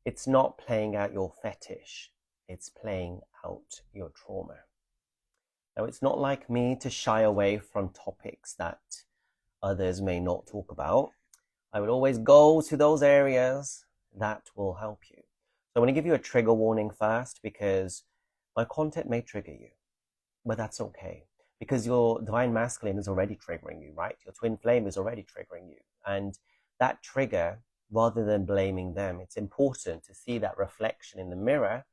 It's not playing out your fetish, it's playing out your trauma. Now, it's not like me to shy away from topics that others may not talk about. I would always go to those areas that will help you. So I'm going to give you a trigger warning first because my content may trigger you, but that's okay because your divine masculine is already triggering you, right? Your twin flame is already triggering you. And that trigger, rather than blaming them, it's important to see that reflection in the mirror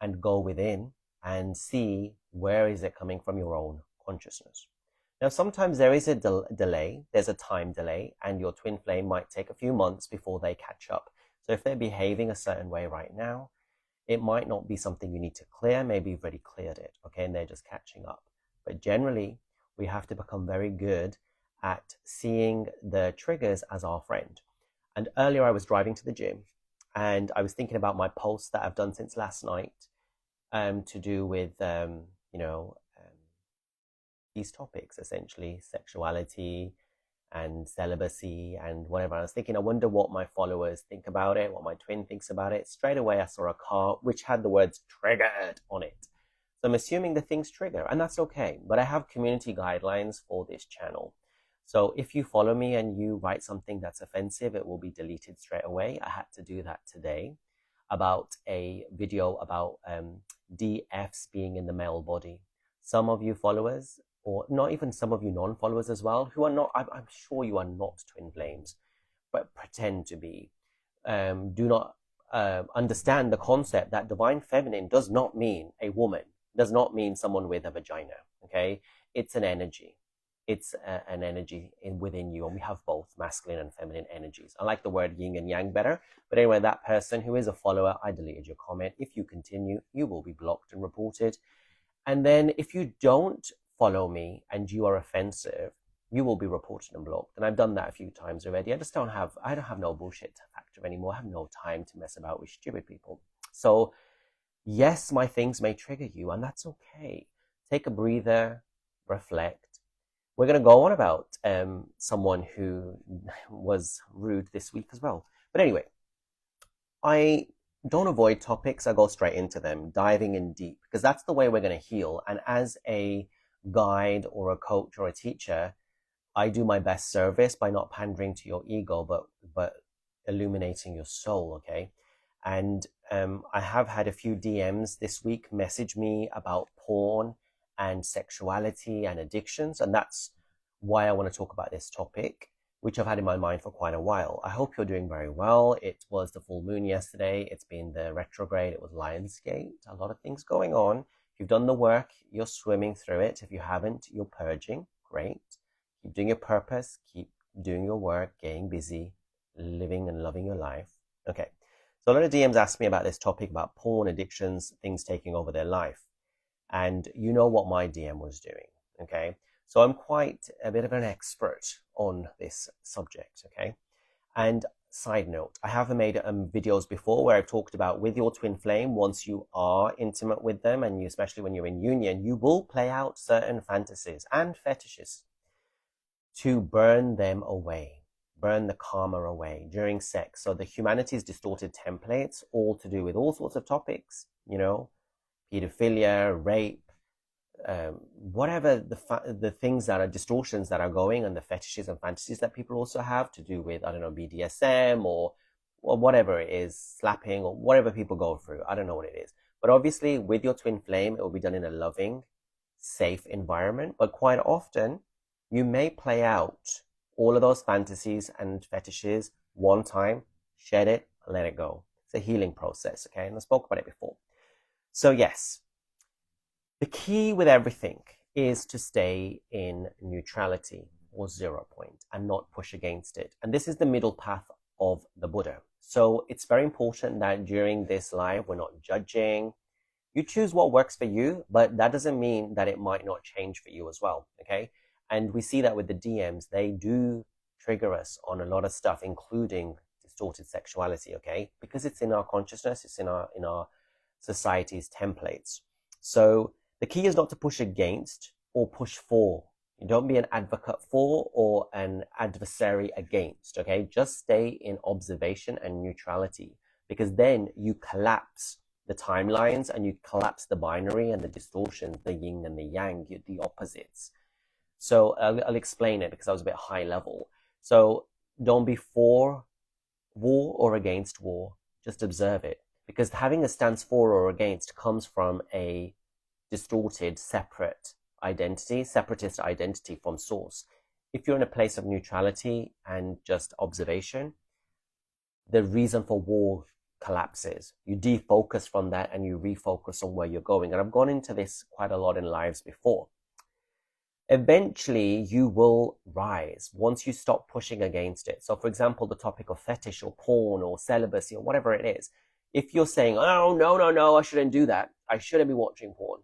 and go within and see where is it coming from your own consciousness. Now, sometimes there is a delay, there's a time delay, and your twin flame might take a few months before they catch up. So if they're behaving a certain way right now, it might not be something you need to clear. Maybe you've already cleared it, okay, and they're just catching up. But generally, we have to become very good at seeing the triggers as our friend. And earlier I was driving to the gym, and I was thinking about my posts that I've done since last night to do with, these topics, essentially sexuality and celibacy and whatever. I was thinking, I wonder what my followers think about it, what my twin thinks about it. Straight away, I saw a car which had the words triggered on it. So I'm assuming the things trigger, and that's okay. But I have community guidelines for this channel. So if you follow me and you write something that's offensive, it will be deleted straight away. I had to do that today about a video about DFs being in the male body. Some of you followers, or not even some of you non-followers as well, who are not, I'm sure you are not twin flames, but pretend to be, do not understand the concept that divine feminine does not mean a woman, does not mean someone with a vagina, okay? It's an energy. It's an energy within you, and we have both masculine and feminine energies. I like the word yin and yang better, but anyway, that person who is a follower, I deleted your comment. If you continue, you will be blocked and reported. And then if you don't follow me and you are offensive, you will be reported and blocked. And I've done that a few times already. I don't have no bullshit factor anymore. I have no time to mess about with stupid people. So yes, my things may trigger you, and that's okay. Take a breather, reflect. We're going to go on about someone who was rude this week as well. But anyway, I don't avoid topics. I go straight into them, diving in deep, because that's the way we're going to heal. And as a guide or a coach or a teacher, I do my best service by not pandering to your ego, but illuminating your soul, okay? And I have had a few DMs this week message me about porn and sexuality and addictions, and that's why I want to talk about this topic, which I've had in my mind for quite a while. I hope you're doing very well. It was the full moon yesterday. It's been the retrograde. It was Lionsgate. A lot of things going on. If you've done the work, you're swimming through it. If you haven't, you're purging. Great. Keep doing your purpose. Keep doing your work, getting busy, living and loving your life. Okay. So a lot of DMs asked me about this topic, about porn, addictions, things taking over their life. And you know what my DM was doing, okay? So I'm quite a bit of an expert on this subject, okay? And side note, I have made videos before where I've talked about with your twin flame, once you are intimate with them, and you, especially when you're in union, you will play out certain fantasies and fetishes to burn them away, burn the karma away during sex. So the humanity's distorted templates, all to do with all sorts of topics, you know, pedophilia, rape, whatever the things that are distortions that are going, and the fetishes and fantasies that people also have to do with, I don't know, BDSM or whatever it is, slapping or whatever people go through. I don't know what it is. But obviously with your twin flame, it will be done in a loving, safe environment. But quite often you may play out all of those fantasies and fetishes one time, shed it, let it go. It's a healing process, okay? And I spoke about it before. So yes, the key with everything is to stay in neutrality or 0 point and not push against it. And this is the middle path of the Buddha. So it's very important that during this life, we're not judging. You choose what works for you, but that doesn't mean that it might not change for you as well, okay? And we see that with the DMs, they do trigger us on a lot of stuff, including distorted sexuality, okay? Because it's in our consciousness, it's in our society's templates. So the key is not to push against or push for. You don't be an advocate for or an adversary against, okay? Just stay in observation and neutrality. because then you collapse the timelines and you collapse the binary and the distortions, the yin and the yang, the opposites. So I'll explain it because I was a bit high level. So don't be for war or against war, just observe it. Because having a stance for or against comes from a distorted, separate identity, separatist identity from source. If you're in a place of neutrality and just observation, the reason for war collapses. You defocus from that and you refocus on where you're going. And I've gone into this quite a lot in lives before. Eventually, you will rise once you stop pushing against it. So, for example, the topic of fetish or porn or celibacy or whatever it is, if you're saying, oh, no, I shouldn't do that, I shouldn't be watching porn,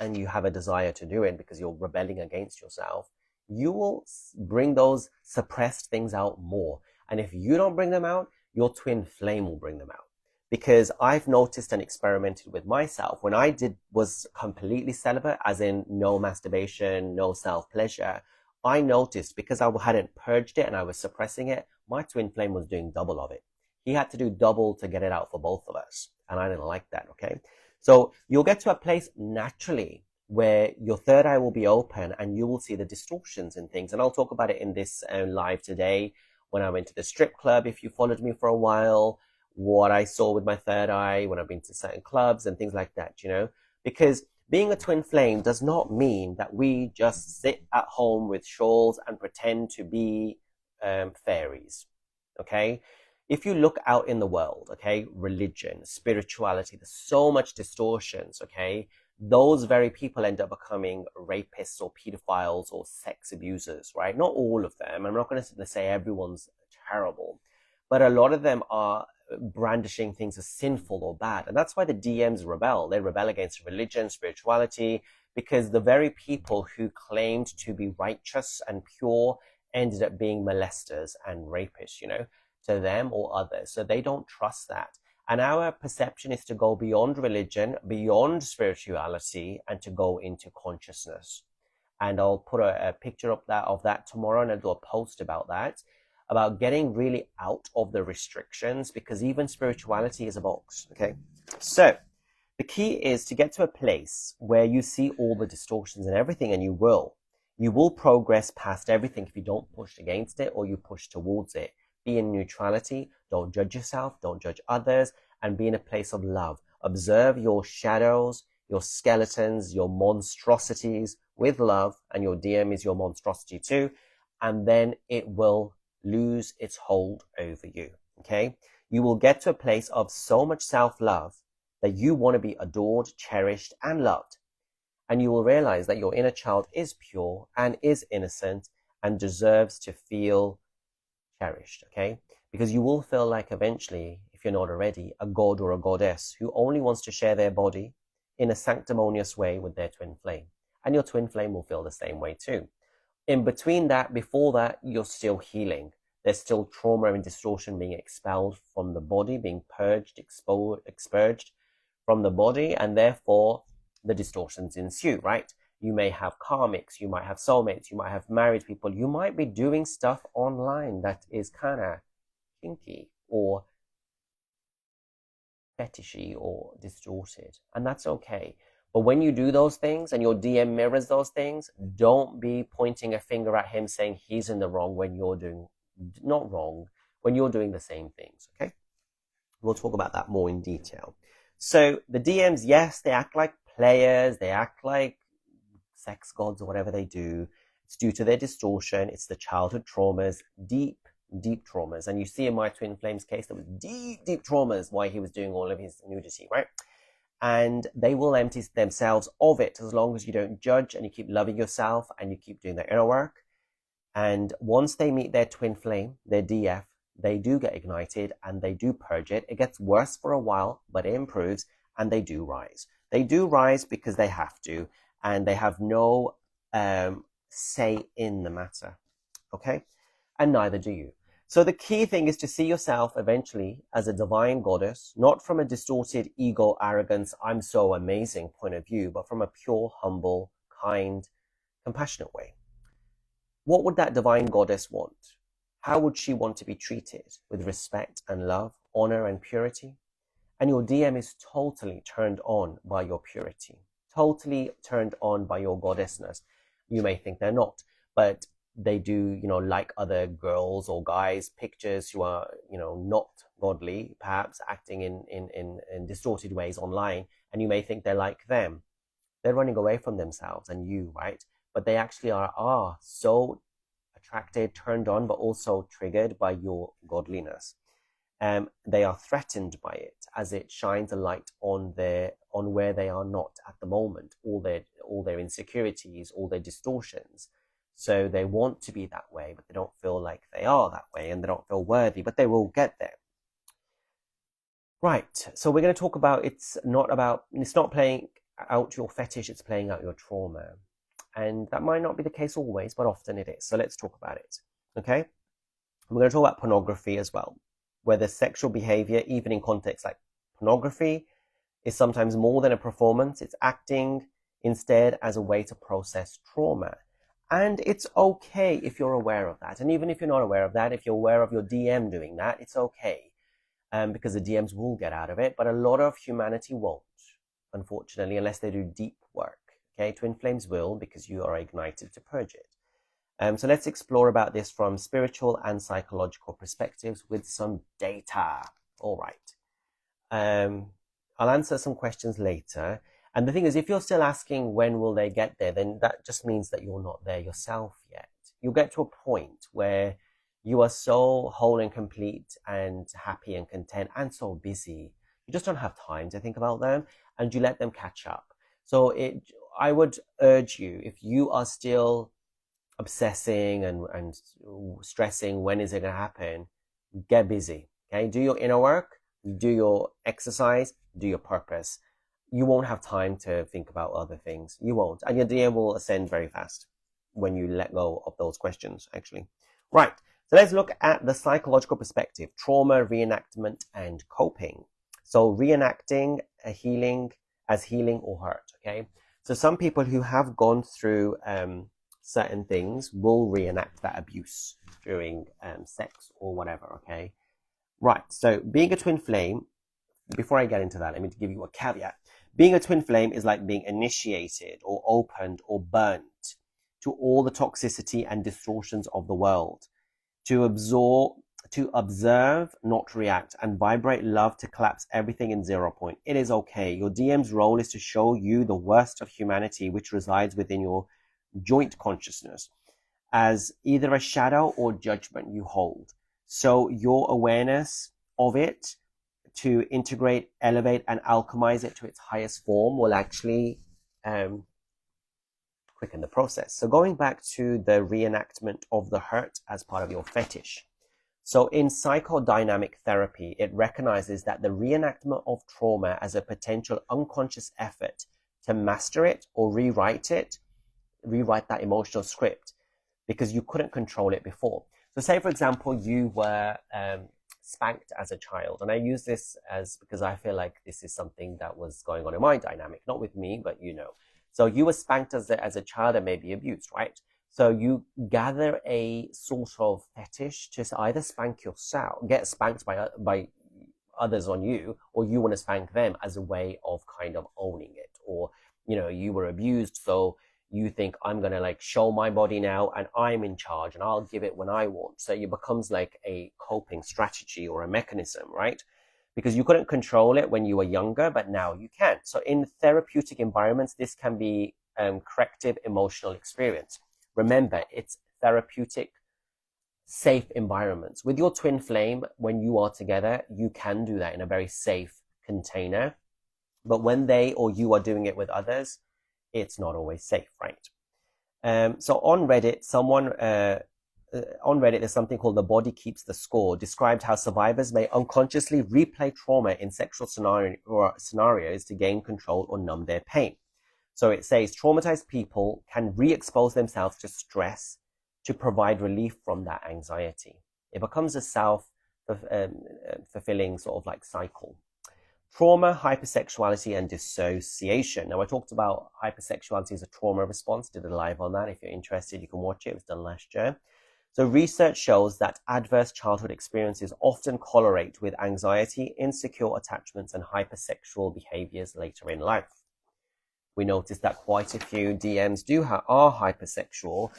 and you have a desire to do it because you're rebelling against yourself, you will bring those suppressed things out more. And if you don't bring them out, your twin flame will bring them out. Because I've noticed and experimented with myself. When I was completely celibate, as in no masturbation, no self-pleasure, I noticed because I hadn't purged it and I was suppressing it, my twin flame was doing double of it. He had to do double to get it out for both of us. And I didn't like that, okay? So you'll get to a place naturally where your third eye will be open and you will see the distortions in things. And I'll talk about it in this live today when I went to the strip club, if you followed me for a while, what I saw with my third eye when I've been to certain clubs and things like that, you know, because being a twin flame does not mean that we just sit at home with shawls and pretend to be fairies, okay? If you look out in the world, okay, religion, spirituality, there's so much distortions, okay? Those very people end up becoming rapists or pedophiles or sex abusers, right? Not all of them. I'm not going to say everyone's terrible, but a lot of them are brandishing things as sinful or bad. And that's why the DMs rebel. They rebel against religion, spirituality, because the very people who claimed to be righteous and pure ended up being molesters and rapists, you know, to them or others. So they don't trust that. And our perception is to go beyond religion, beyond spirituality, and to go into consciousness. And I'll put a picture of that tomorrow, and I'll do a post about that, about getting really out of the restrictions, because even spirituality is a box, okay? So the key is to get to a place where you see all the distortions and everything, and you will progress past everything if you don't push against it or you push towards it. Be in neutrality, don't judge yourself, don't judge others, and be in a place of love. Observe your shadows, your skeletons, your monstrosities with love, and your DM is your monstrosity too, and then it will lose its hold over you, okay? You will get to a place of so much self-love that you want to be adored, cherished, and loved. And you will realize that your inner child is pure and is innocent and deserves to feel cherished, okay? Because you will feel like eventually, if you're not already, a god or a goddess who only wants to share their body in a sanctimonious way with their twin flame. And your twin flame will feel the same way too. In between that, before that, you're still healing. There's still trauma and distortion being expelled from the body, being purged, expurged from the body, and therefore the distortions ensue, right? You may have karmics, you might have soulmates, you might have married people, you might be doing stuff online that is kind of kinky or fetishy or distorted, and that's okay. But when you do those things and your DM mirrors those things, don't be pointing a finger at him saying he's in the wrong when you're doing not wrong, when you're doing the same things, okay? We'll talk about that more in detail. So the DMs, yes, they act like players, they act like sex gods or whatever they do. It's due to their distortion. It's the childhood traumas, deep traumas. And you see in my twin flame's case, there was deep traumas why he was doing all of his nudity, right? And they will empty themselves of it as long as you don't judge and you keep loving yourself and you keep doing the inner work. And once they meet their twin flame, their DF, they do get ignited and they do purge it. It gets worse for a while, but it improves and they do rise. They do rise because they have to, and they have no say in the matter, okay? And neither do you. So the key thing is to see yourself eventually as a divine goddess, not from a distorted ego, arrogance, I'm so amazing point of view, but from a pure, humble, kind, compassionate way. What would that divine goddess want? How would she want to be treated? With respect and love honor and purity, and your DM is totally turned on by your purity, totally turned on by your goddessness. You may think they're not, but they do, like other girls or guys' pictures who are, not godly, perhaps acting in distorted ways online, and you may think they're like them. They're running away from themselves and you, right? But they actually are so attracted, turned on, but also triggered by your godliness. They are threatened by it as it shines a light on where they are not at the moment, all their insecurities, all their distortions. So they want to be that way, but they don't feel like they are that way, and they don't feel worthy, but they will get there. Right, so we're going to talk about it's not playing out your fetish, it's playing out your trauma. And that might not be the case always, but often it is. So let's talk about it, okay? We're going to talk about pornography as well, where the sexual behavior, even in contexts like pornography, is sometimes more than a performance. It's acting instead as a way to process trauma. And it's okay if you're aware of that. And even if you're not aware of that, if you're aware of your DM doing that, it's okay. Because the DMs will get out of it, but a lot of humanity won't, unfortunately, unless they do deep work. Okay, twin flames will, because you are ignited to purge it. So let's explore about this from spiritual and psychological perspectives with some data. All right. I'll answer some questions later. And the thing is, if you're still asking when will they get there, then that just means that you're not there yourself yet. You'll get to a point where you are so whole and complete and happy and content and so busy. You just don't have time to think about them, and you let them catch up. So I would urge you, if you are still obsessing and stressing, when is it going to happen? Get busy, okay? Do your inner work, do your exercise, do your purpose. You won't have time to think about other things. You won't. And your DM will ascend very fast when you let go of those questions, actually. Right. So let's look at the psychological perspective, trauma, reenactment, and coping. So reenacting a healing as healing or hurt, okay? So some people who have gone through certain things will reenact that abuse during sex or whatever, okay? Right, so being a twin flame, before I get into that, let me give you a caveat. Being a twin flame is like being initiated or opened or burnt to all the toxicity and distortions of the world. To observe, not react, and vibrate love to collapse everything in 0 point. It is okay. Your DM's role is to show you the worst of humanity, which resides within your joint consciousness, as either a shadow or judgment you hold. So your awareness of it, to integrate, elevate, and alchemize it to its highest form, will actually quicken the process. So going back to the reenactment of the hurt as part of your fetish. So in psychodynamic therapy, it recognizes that the reenactment of trauma as a potential unconscious effort to master it or rewrite that emotional script, because you couldn't control it before. So say, for example, you were spanked as a child. And I use this because I feel like this is something that was going on in my dynamic, not with me, but So you were spanked as a child and maybe abused, right? So you gather a sort of fetish to either spank yourself, get spanked by others on you, or you want to spank them as a way of kind of owning it. Or, you were abused, so you think, I'm going to show my body now and I'm in charge and I'll give it when I want. So it becomes like a coping strategy or a mechanism, right? Because you couldn't control it when you were younger, but now you can. So in therapeutic environments, this can be corrective emotional experience. Remember, it's therapeutic, safe environments. With your twin flame, when you are together, you can do that in a very safe container. But when they or you are doing it with others, it's not always safe, right? So on Reddit, there's something called The Body Keeps the Score, described how survivors may unconsciously replay trauma in sexual scenarios to gain control or numb their pain. So it says traumatized people can re-expose themselves to stress to provide relief from that anxiety. It becomes a self-fulfilling sort of cycle. Trauma, hypersexuality, and dissociation. Now, I talked about hypersexuality as a trauma response. Did a live on that. If you're interested, you can watch it. It was done last year. So research shows that adverse childhood experiences often correlate with anxiety, insecure attachments, and hypersexual behaviors later in life. We noticed that quite a few DMs are hypersexual,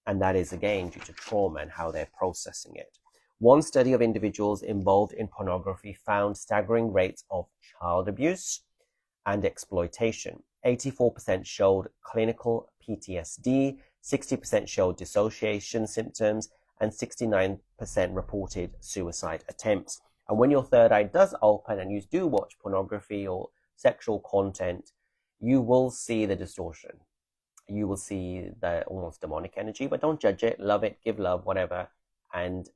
and that is again due to trauma and how they're processing it. One study of individuals involved in pornography found staggering rates of child abuse and exploitation. 84% showed clinical PTSD, 60% showed dissociation symptoms, and 69% reported suicide attempts. And when your third eye does open and you do watch pornography or sexual content, you will see the distortion. You will see the almost demonic energy, but don't judge it, love it, give love, whatever, and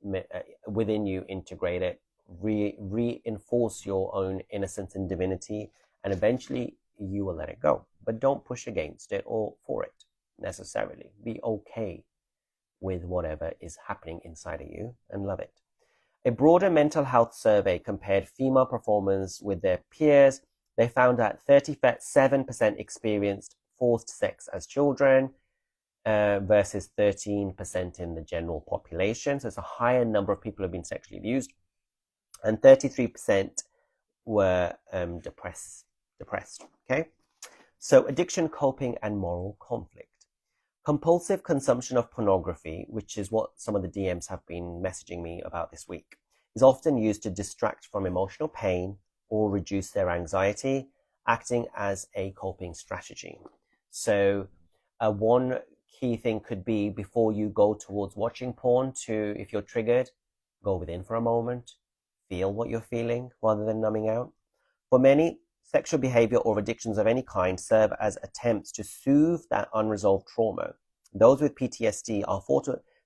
within you integrate it, reinforce your own innocence and divinity, and eventually you will let it go. But don't push against it or for it necessarily. Be okay with whatever is happening inside of you and love it. A broader mental health survey compared female performers with their peers. They found that 37% experienced forced sex as children versus 13% in the general population. So it's a higher number of people who have been sexually abused. And 33% were depressed. Okay? So addiction, coping, and moral conflict. Compulsive consumption of pornography, which is what some of the DMs have been messaging me about this week, is often used to distract from emotional pain or reduce their anxiety, acting as a coping strategy. So one key thing could be, before you go towards watching porn, to, if you're triggered, go within for a moment, feel what you're feeling rather than numbing out. For many, sexual behavior or addictions of any kind serve as attempts to soothe that unresolved trauma. Those with PTSD are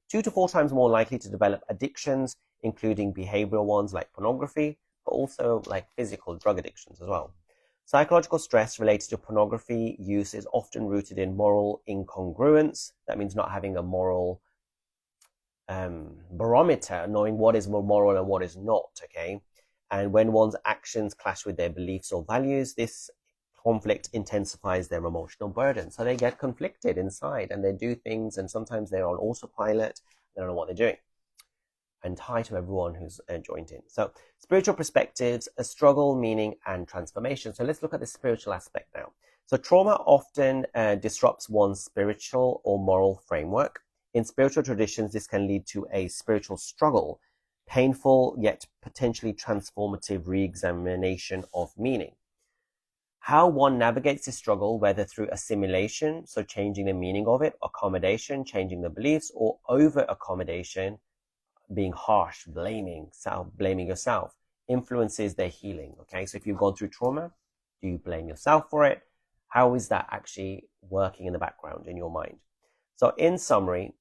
2 to 4 times more likely to develop addictions, including behavioral ones like pornography, but also like physical drug addictions as well. Psychological stress related to pornography use is often rooted in moral incongruence. That means not having a moral barometer, knowing what is moral and what is not, okay? And when one's actions clash with their beliefs or values, this conflict intensifies their emotional burden. So they get conflicted inside and they do things, and sometimes they're on autopilot. They don't know what they're doing. And hi to everyone who's joined in. So spiritual perspectives, a struggle, meaning, and transformation. So let's look at the spiritual aspect now. So trauma often disrupts one's spiritual or moral framework. In spiritual traditions, this can lead to a spiritual struggle, painful yet potentially transformative re-examination of meaning. How one navigates this struggle, whether through assimilation, so changing the meaning of it, accommodation, changing the beliefs, or over-accommodation, being harsh, blaming yourself, influences their healing. Okay, so if you've gone through trauma, do you blame yourself for it? How is that actually working in the background in your mind? So in summary,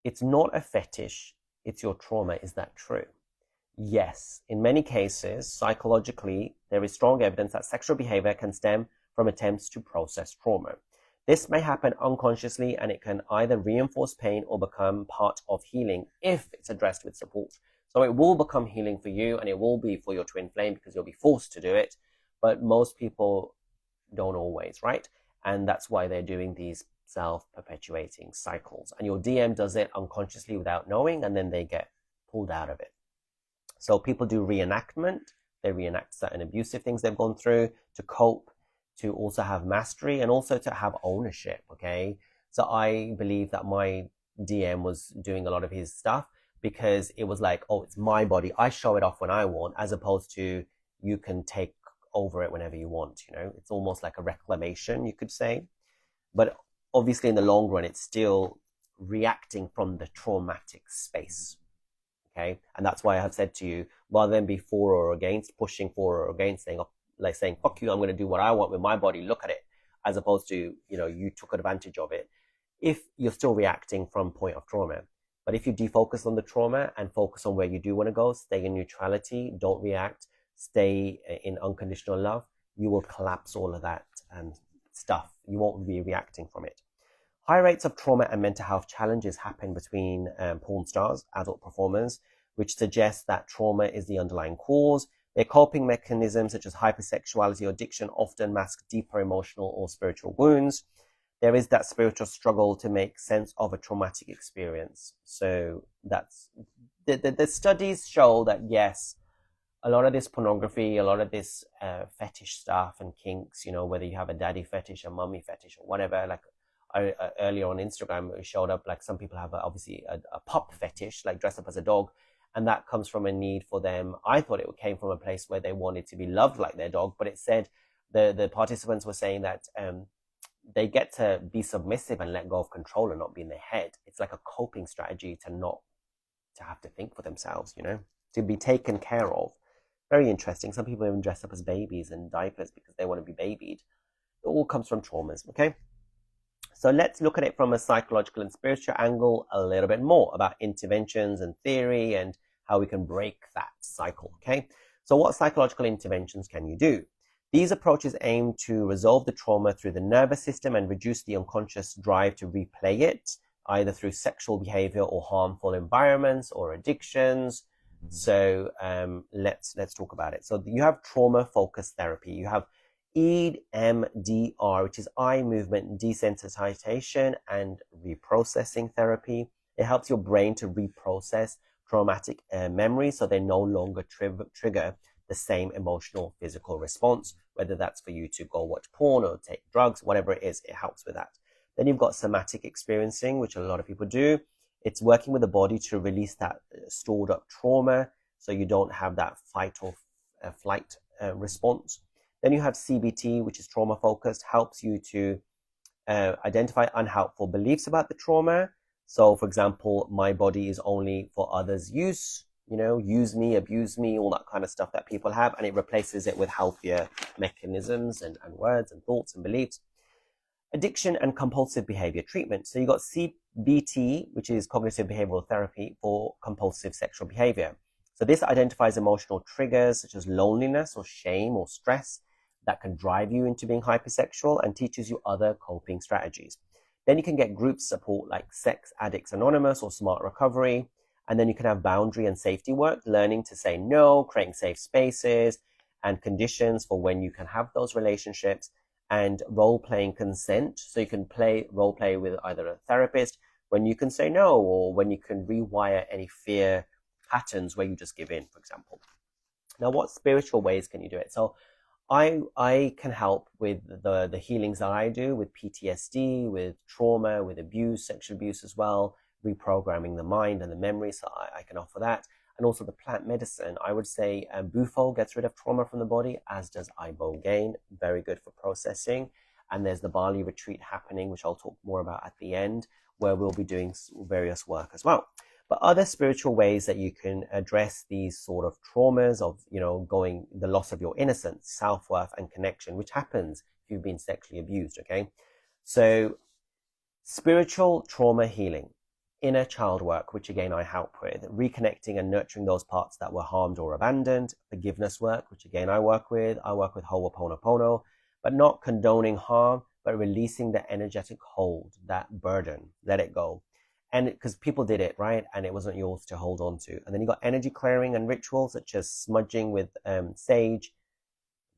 it's not a fetish, it's your trauma. Is that true? Yes. In many cases, psychologically, there is strong evidence that sexual behavior can stem from attempts to process trauma. This may happen unconsciously, and it can either reinforce pain or become part of healing if it's addressed with support. So it will become healing for you, and it will be for your twin flame because you'll be forced to do it. But most people don't always, right? And that's why they're doing these self-perpetuating cycles. And your DM does it unconsciously without knowing, and then they get pulled out of it. So people do reenactment. They reenact certain abusive things they've gone through to cope, to also have mastery, and also to have ownership, okay? So I believe that my DM was doing a lot of his stuff because it was like, oh, it's my body. I show it off when I want, as opposed to you can take over it whenever you want, you know? It's almost like a reclamation, you could say. But obviously in the long run, it's still reacting from the traumatic space, okay? And that's why I have said to you, rather than be for or against, pushing for or against, saying, fuck you, I'm going to do what I want with my body, look at it, as opposed to, you know, you took advantage of it. If you're still reacting from point of trauma, but if you defocus on the trauma and focus on where you do want to go, stay in neutrality, don't react, stay in unconditional love, you will collapse all of that stuff. You won't be reacting from it. High rates of trauma and mental health challenges happen between porn stars, adult performers, which suggests that trauma is the underlying cause. Their coping mechanisms, such as hypersexuality or addiction, often mask deeper emotional or spiritual wounds. there is that spiritual struggle to make sense of a traumatic experience. So that's the studies show that yes, a lot of this pornography, a lot of this fetish stuff and kinks, whether you have a daddy fetish, a mummy fetish, or whatever. Like earlier on Instagram, it showed up like some people have obviously a pup fetish, like dress up as a dog, and that comes from a need for them. I thought it came from a place where they wanted to be loved like their dog, but it said the participants were saying that they get to be submissive and let go of control and not be in their head. It's like a coping strategy to not to have to think for themselves, to be taken care of. Very interesting. Some people even dress up as babies in diapers because they want to be babied. It all comes from traumas, okay? So let's look at it from a psychological and spiritual angle a little bit more about interventions and theory and how we can break that cycle, okay? So what psychological interventions can you do? These approaches aim to resolve the trauma through the nervous system and reduce the unconscious drive to replay it, either through sexual behavior or harmful environments or addictions. So let's talk about it. So you have trauma-focused therapy. You have EMDR, which is eye movement desensitization and reprocessing therapy. It helps your brain to reprocess traumatic memories so they no longer trigger the same emotional, physical response, whether that's for you to go watch porn or take drugs, whatever it is, it helps with that. Then you've got somatic experiencing, which a lot of people do. It's working with the body to release that stored up trauma so you don't have that fight or flight response. Then you have CBT, which is trauma focused, helps you to identify unhelpful beliefs about the trauma. So, for example, my body is only for others' use, use me, abuse me, all that kind of stuff that people have, and it replaces it with healthier mechanisms and words and thoughts and beliefs. Addiction and compulsive behavior treatment. So you got CBT, which is cognitive behavioral therapy for compulsive sexual behavior. So this identifies emotional triggers such as loneliness or shame or stress that can drive you into being hypersexual and teaches you other coping strategies. Then you can get group support like Sex Addicts Anonymous or Smart Recovery. And then you can have boundary and safety work, learning to say no, creating safe spaces and conditions for when you can have those relationships, and role-playing consent. So you can role-play with either a therapist when you can say no, or when you can rewire any fear patterns where you just give in, for example. Now, what spiritual ways can you do it? So I can help with the healings that I do with PTSD, with trauma, with abuse, sexual abuse as well, reprogramming the mind and the memory. So I can offer that. And also the plant medicine. I would say bufo gets rid of trauma from the body, as does ibogaine. Very good for processing. And there's the Bali retreat happening, which I'll talk more about at the end, where we'll be doing various work as well. But other spiritual ways that you can address these sort of traumas of, the loss of your innocence, self-worth and connection, which happens if you've been sexually abused, okay? So spiritual trauma healing. Inner child work, which again I help with, reconnecting and nurturing those parts that were harmed or abandoned, forgiveness work, which again I work with Ho'oponopono, but not condoning harm, but releasing the energetic hold, that burden, let it go. And because people did it, right? And it wasn't yours to hold on to. And then you got energy clearing and rituals such as smudging with sage,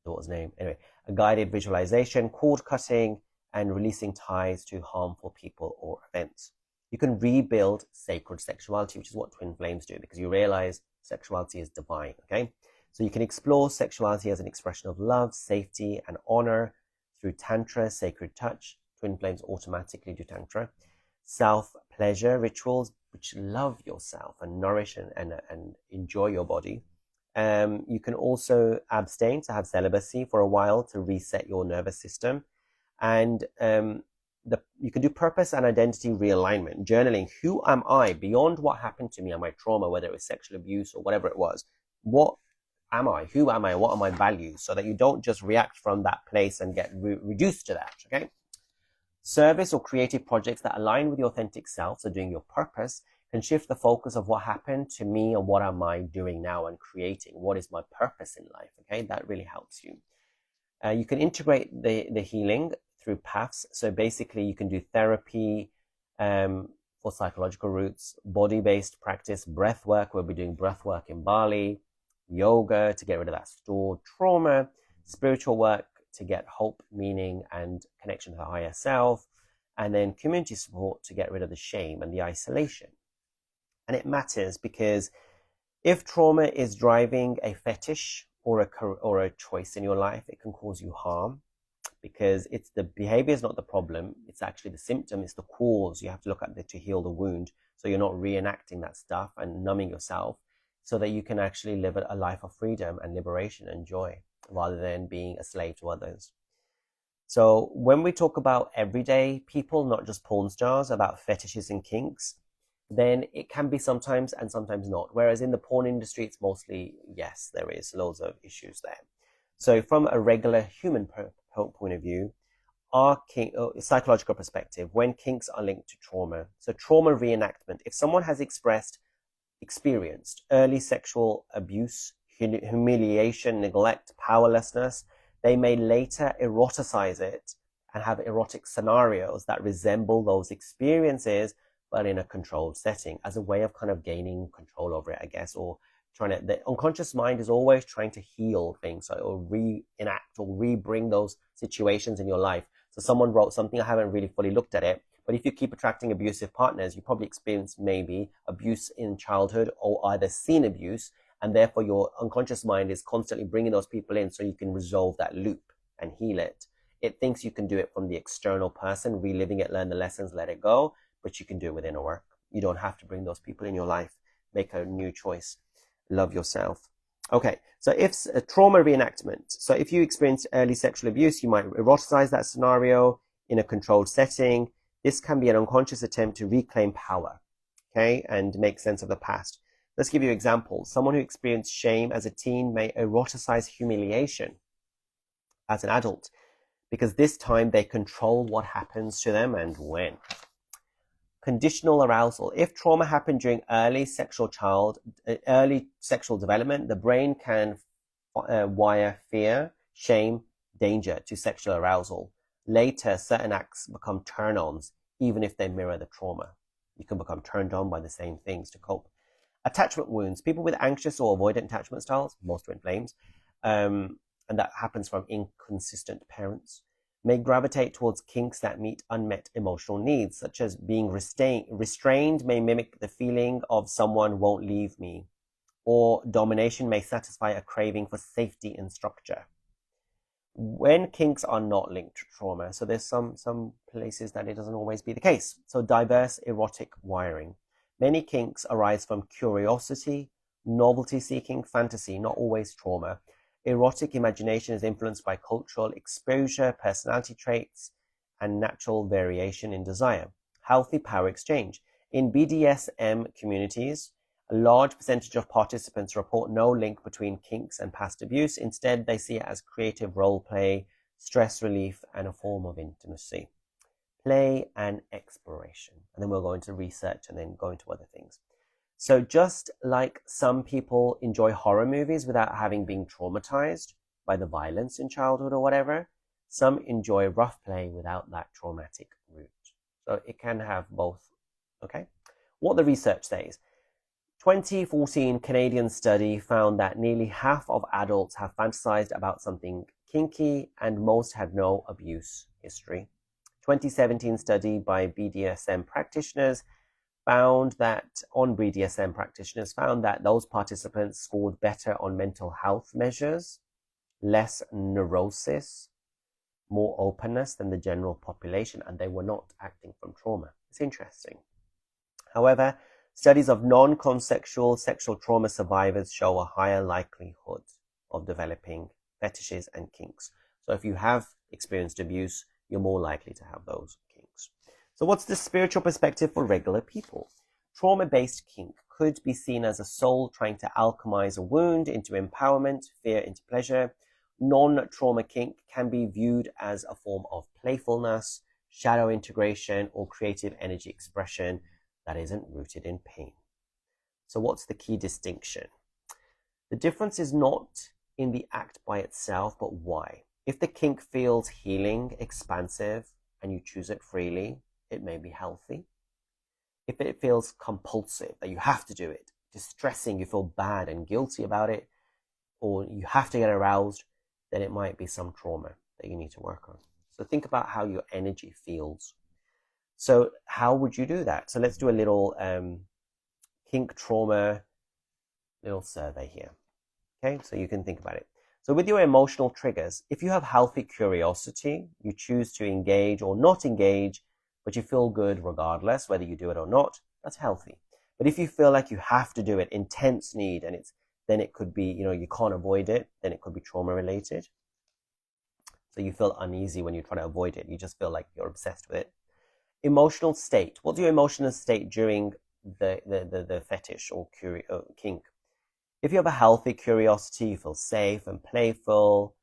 daughter's name, anyway, a guided visualization, cord cutting, and releasing ties to harmful people or events. You can rebuild sacred sexuality, which is what twin flames do, because you realize sexuality is divine, okay? So you can explore sexuality as an expression of love, safety, and honor through tantra, sacred touch. Twin flames automatically do tantra. Self-pleasure rituals, which love yourself and nourish and enjoy your body. You can also abstain, to have celibacy for a while to reset your nervous system. And you can do purpose and identity realignment, journaling. Who am I beyond what happened to me and my trauma, whether it was sexual abuse or whatever it was? What am I? Who am I? What are my values? So that you don't just react from that place and get reduced to that, okay? Service or creative projects that align with your authentic self, so doing your purpose, can shift the focus of what happened to me and what am I doing now and creating. What is my purpose in life, okay? That really helps you. You can integrate the healing through paths. So basically you can do therapy for psychological roots, body-based practice, breath work. We'll be doing breath work in Bali, yoga to get rid of that stored trauma, spiritual work to get hope, meaning, and connection to the higher self, and then community support to get rid of the shame and the isolation. And it matters because if trauma is driving a fetish or a choice in your life, it can cause you harm, because it's the behavior is not the problem. It's actually the symptom. It's the cause. You have to look at it to heal the wound. So you're not reenacting that stuff and numbing yourself, so that you can actually live a life of freedom and liberation and joy, rather than being a slave to others. So when we talk about everyday people, not just porn stars, about fetishes and kinks, then it can be sometimes and sometimes not. Whereas in the porn industry, it's mostly, yes, there is loads of issues there. So from a regular human point of view, our psychological perspective, when kinks are linked to trauma, so trauma reenactment, if someone has experienced early sexual abuse, humiliation, neglect, powerlessness, they may later eroticize it and have erotic scenarios that resemble those experiences, but in a controlled setting, as a way of kind of gaining control over it, I guess, or the unconscious mind is always trying to heal things, or reenact or re-bring those situations in your life. So someone wrote something, I haven't really fully looked at it, but if you keep attracting abusive partners, you probably experienced maybe abuse in childhood or either seen abuse, and therefore your unconscious mind is constantly bringing those people in so you can resolve that loop and heal it. It thinks you can do it from the external person, reliving it, learn the lessons, let it go, but you can do it within a work. You don't have to bring those people in your life. Make a new choice. Love yourself. Okay, so if a trauma reenactment, so if you experienced early sexual abuse, you might eroticize that scenario in a controlled setting. This can be an unconscious attempt to reclaim power, okay, and make sense of the past. Let's give you examples. Someone who experienced shame as a teen may eroticize humiliation as an adult, because this time they control what happens to them and when. Conditional arousal. If trauma happened during early sexual development, the brain can wire fear, shame, danger to sexual arousal. Later, certain acts become turn-ons, even if they mirror the trauma. You can become turned on by the same things to cope. Attachment wounds. People with anxious or avoidant attachment styles, most twin flames, and that happens from inconsistent parents, may gravitate towards kinks that meet unmet emotional needs, such as being restrained may mimic the feeling of someone won't leave me, or domination may satisfy a craving for safety and structure. When kinks are not linked to trauma, so there's some places that it doesn't always be the case. So diverse erotic wiring. Many kinks arise from curiosity, novelty-seeking, fantasy, not always trauma. Erotic imagination is influenced by cultural exposure, personality traits, and natural variation in desire. Healthy power exchange. In BDSM communities, a large percentage of participants report no link between kinks and past abuse. Instead, they see it as creative role play, stress relief, and a form of intimacy. Play and exploration. And then we'll go into research and then go into other things. So just like some people enjoy horror movies without having been traumatized by the violence in childhood or whatever, some enjoy rough play without that traumatic root. So it can have both, okay? What the research says. 2014 Canadian study found that nearly half of adults have fantasized about something kinky and most had no abuse history. 2017 study by BDSM practitioners found that those participants scored better on mental health measures, less neurosis, more openness than the general population, and they were not acting from trauma. It's interesting. However, studies of non-consensual sexual trauma survivors show a higher likelihood of developing fetishes and kinks. So if you have experienced abuse, you're more likely to have those kinks. So what's the spiritual perspective for regular people? Trauma-based kink could be seen as a soul trying to alchemize a wound into empowerment, fear into pleasure. Non-trauma kink can be viewed as a form of playfulness, shadow integration, or creative energy expression that isn't rooted in pain. So what's the key distinction? The difference is not in the act by itself, but why. If the kink feels healing, expansive, and you choose it freely, it may be healthy. If it feels compulsive, that you have to do it, distressing, you feel bad and guilty about it, or you have to get aroused, then it might be some trauma that you need to work on. So think about how your energy feels. So how would you do that? So let's do a little kink trauma little survey here. Okay, so you can think about it. So with your emotional triggers, if you have healthy curiosity, you choose to engage or not engage, but you feel good regardless, whether you do it or not, that's healthy. But if you feel like you have to do it, intense need, and then it could be, you can't avoid it, then it could be trauma related. So you feel uneasy when you try to avoid it. You just feel like you're obsessed with it. Emotional state. What's your emotional state during the fetish or kink? If you have a healthy curiosity, you feel safe and playful,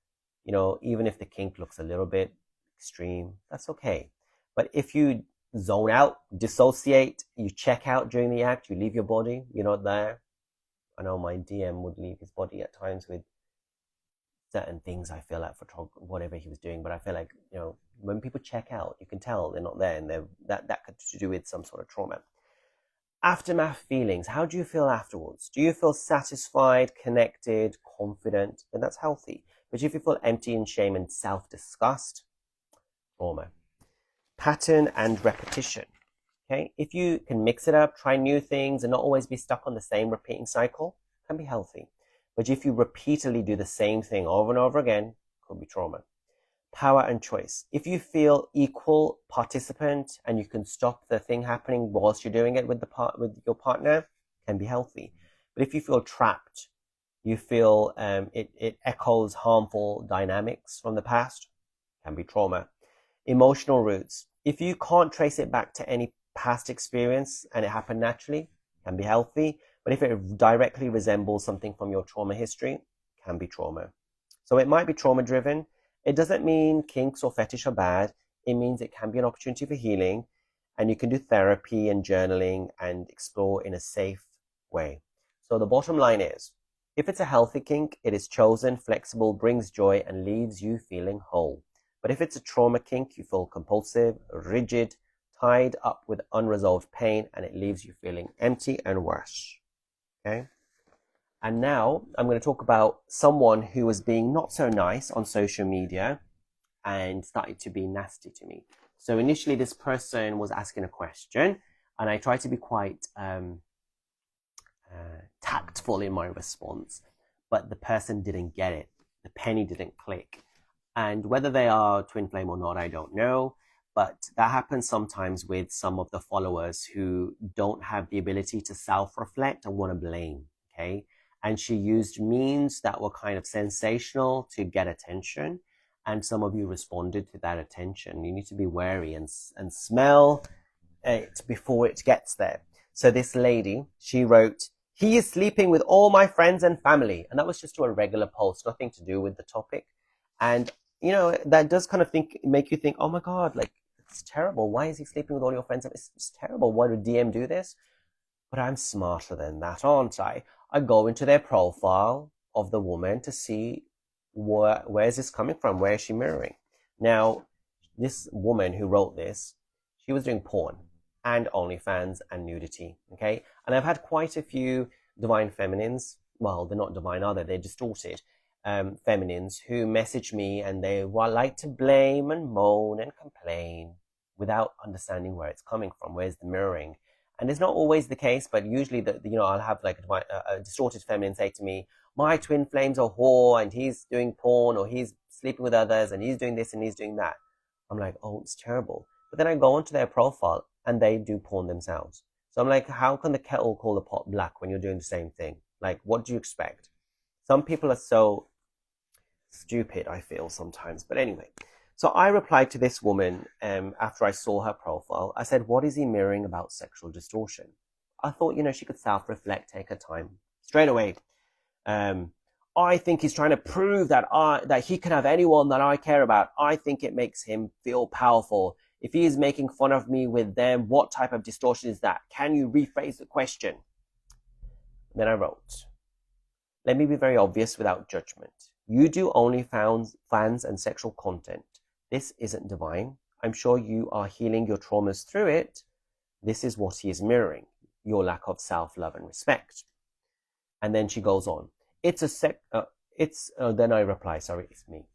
even if the kink looks a little bit extreme, that's okay. But if you zone out, dissociate, you check out during the act, you leave your body, you're not there. I know my DM would leave his body at times with certain things, I feel like, for whatever he was doing. But I feel like, when people check out, you can tell they're not there, and that could do with some sort of trauma. Aftermath feelings. How do you feel afterwards? Do you feel satisfied, connected, confident? Then that's healthy. But if you feel empty and shame and self-disgust, trauma. Pattern and repetition. Okay, if you can mix it up, try new things, and not always be stuck on the same repeating cycle, can be healthy. But if you repeatedly do the same thing over and over again, could be trauma. Power and choice. If you feel equal participant and you can stop the thing happening whilst you're doing it with your partner, can be healthy. But if you feel trapped, you feel it echoes harmful dynamics from the past, can be trauma. Emotional roots. If you can't trace it back to any past experience and it happened naturally, can be healthy. But if it directly resembles something from your trauma history, can be trauma. So it might be trauma driven. It doesn't mean kinks or fetish are bad. It means it can be an opportunity for healing, and you can do therapy and journaling and explore in a safe way. So the bottom line is, if it's a healthy kink, it is chosen, flexible, brings joy, and leaves you feeling whole. But if it's a trauma kink, you feel compulsive, rigid, tied up with unresolved pain, and it leaves you feeling empty and worse. Okay? And now I'm going to talk about someone who was being not so nice on social media and started to be nasty to me. So initially this person was asking a question, and I tried to be quite tactful in my response, but the person didn't get it. The penny didn't click. And whether they are twin flame or not, I don't know. But that happens sometimes with some of the followers who don't have the ability to self-reflect and want to blame, okay? And she used means that were kind of sensational to get attention. And some of you responded to that attention. You need to be wary and smell it before it gets there. So this lady, she wrote, "He is sleeping with all my friends and family." And that was just to a regular post, nothing to do with the topic. And, that does kind of make you think, oh my God, like, it's terrible. Why is he sleeping with all your friends? It's terrible. Why would DM do this? But I'm smarter than that, aren't I? I go into their profile of the woman to see where is this coming from? Where is she mirroring? Now, this woman who wrote this, she was doing porn and OnlyFans and nudity, okay? And I've had quite a few divine feminines. Well, they're not divine, are they? They're distorted feminines who message me, and they like to blame and moan and complain without understanding where it's coming from. Where's the mirroring? And it's not always the case, but usually I'll have like a distorted feminine say to me, "My twin flame's a whore, and he's doing porn, or he's sleeping with others, and he's doing this and he's doing that." I'm like, oh, it's terrible. But then I go onto their profile and they do porn themselves. So I'm like, how can the kettle call the pot black when you're doing the same thing? Like, what do you expect? Some people are so stupid, I feel sometimes. But anyway, so I replied to this woman after I saw her profile. I said, "What is he mirroring about sexual distortion?" I thought, she could self-reflect, take her time. Straight away, "I think he's trying to prove that he can have anyone that I care about. I think it makes him feel powerful. If he is making fun of me with them, what type of distortion is that? Can you rephrase the question?" Then I wrote, "Let me be very obvious without judgment. You do OnlyFans and sexual content. This isn't divine. I'm sure you are healing your traumas through it. This is what he is mirroring, your lack of self-love and respect." And then she goes on. Then I reply, sorry, it's me.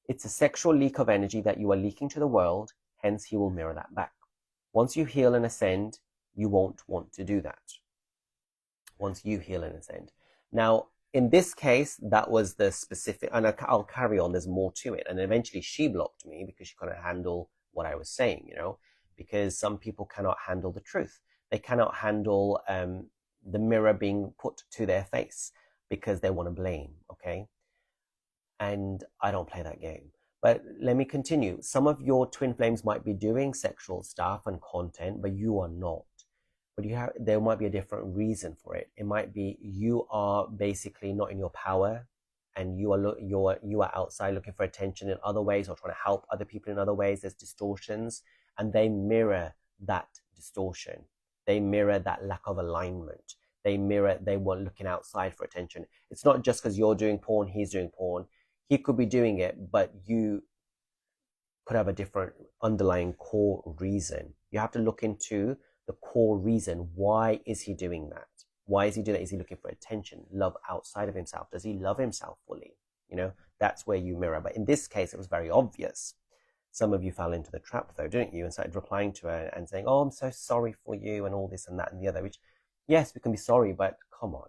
"It's a sexual leak of energy that you are leaking to the world, hence he will mirror that back." Once you heal and ascend, you won't want to do that. Once you heal and ascend. Now, in this case, that was the specific, and I'll carry on, there's more to it. And eventually she blocked me because she couldn't handle what I was saying, because some people cannot handle the truth. They cannot handle the mirror being put to their face because they want to blame, okay? And I don't play that game. But let me continue. Some of your twin flames might be doing sexual stuff and content, but you are not. But there might be a different reason for it. It might be you are basically not in your power, and you are outside looking for attention in other ways, or trying to help other people in other ways. There's distortions, and they mirror that distortion. They mirror that lack of alignment. They were looking outside for attention. It's not just because you're doing porn, he's doing porn. He could be doing it, but you could have a different underlying core reason. You have to look into the core reason. Why is he doing that? Why is he doing that? Is he looking for attention, love outside of himself? Does he love himself fully? That's where you mirror. But in this case, it was very obvious. Some of you fell into the trap, though, didn't you? And started replying to her and saying, oh, I'm so sorry for you, and all this and that and the other, which, yes, we can be sorry, but come on.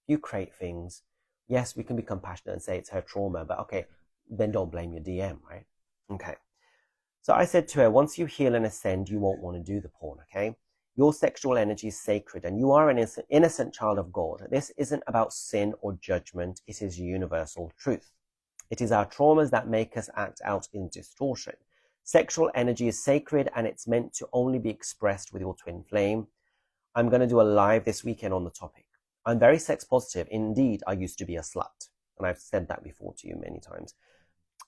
You create things. Yes, we can be compassionate and say it's her trauma, but okay, then don't blame your DM, right? Okay. So I said to her, once you heal and ascend, you won't want to do the porn, okay? Your sexual energy is sacred, and you are an innocent child of God. This isn't about sin or judgment. It is universal truth. It is our traumas that make us act out in distortion. Sexual energy is sacred, and it's meant to only be expressed with your twin flame. I'm going to do a live this weekend on the topic. I'm very sex positive. Indeed, I used to be a slut. And I've said that before to you many times.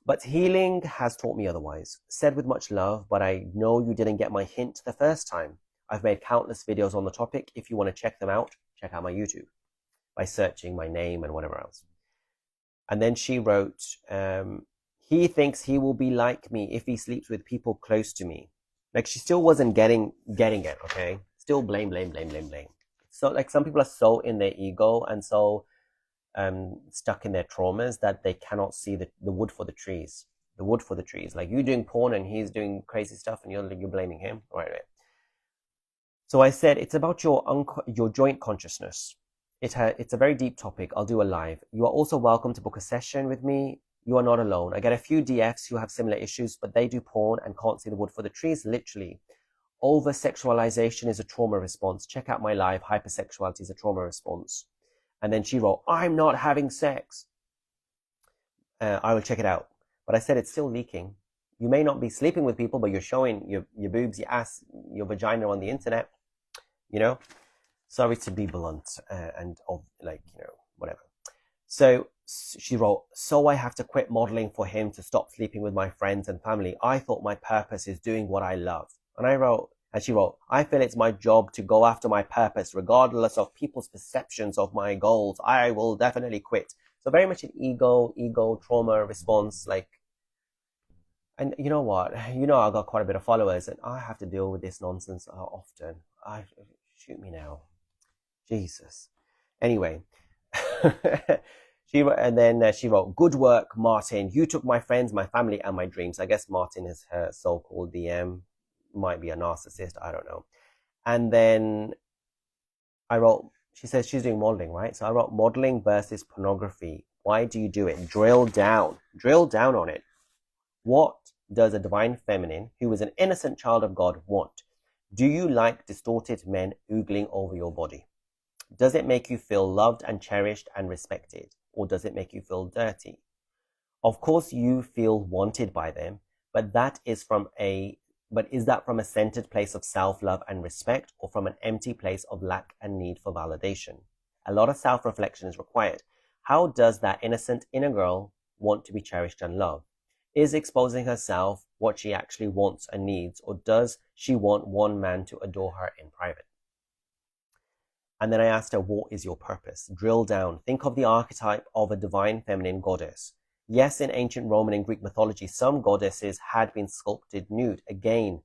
But healing has taught me otherwise. Said with much love, but I know you didn't get my hint the first time. I've made countless videos on the topic. If you want to check them out, check out my YouTube by searching my name and whatever else. And then she wrote, he thinks he will be like me if he sleeps with people close to me. Like, she still wasn't getting it, okay? Still blame. So, like, some people are so in their ego and so stuck in their traumas that they cannot see the wood for the trees. The wood for the trees. Like, you're doing porn and he's doing crazy stuff and you're blaming him. Right. So I said, it's about your joint consciousness. It's a very deep topic. I'll do a live. You are also welcome to book a session with me. You are not alone. I get a few DFs who have similar issues, but they do porn and can't see the wood for the trees, literally. Over-sexualization is a trauma response. Check out my live. Hypersexuality is a trauma response. And then she wrote, I'm not having sex. I will check it out. But I said, it's still leaking. You may not be sleeping with people, but you're showing your boobs, your ass, your vagina on the internet. Sorry to be blunt and whatever. So she wrote, so I have to quit modeling for him to stop sleeping with my friends and family. I thought my purpose is doing what I love. And she wrote, I feel it's my job to go after my purpose, regardless of people's perceptions of my goals. I will definitely quit. So very much an ego trauma response. And you know what? I got quite a bit of followers, and I have to deal with this nonsense often. Shoot me now. Jesus. Anyway. She wrote, good work, Martin. You took my friends, my family, and my dreams. I guess Martin is her so-called DM. Might be a narcissist, I don't know. And then I wrote, she says she's doing modeling, right? So I wrote, modeling versus pornography. Why do you do it? Drill down on it. What does a divine feminine, who is an innocent child of God, want? Do you like distorted men oogling over your body? Does it make you feel loved and cherished and respected? Or does it make you feel dirty? Of course you feel wanted by them, but is that from a centered place of self-love and respect, or from an empty place of lack and need for validation? A lot of self-reflection is required. How does that innocent inner girl want to be cherished and loved? Is exposing herself what she actually wants and needs, or does she want one man to adore her in private? And then I asked her, what is your purpose? Drill down. Think of the archetype of a divine feminine goddess. Yes, in ancient Roman and Greek mythology, some goddesses had been sculpted nude, again,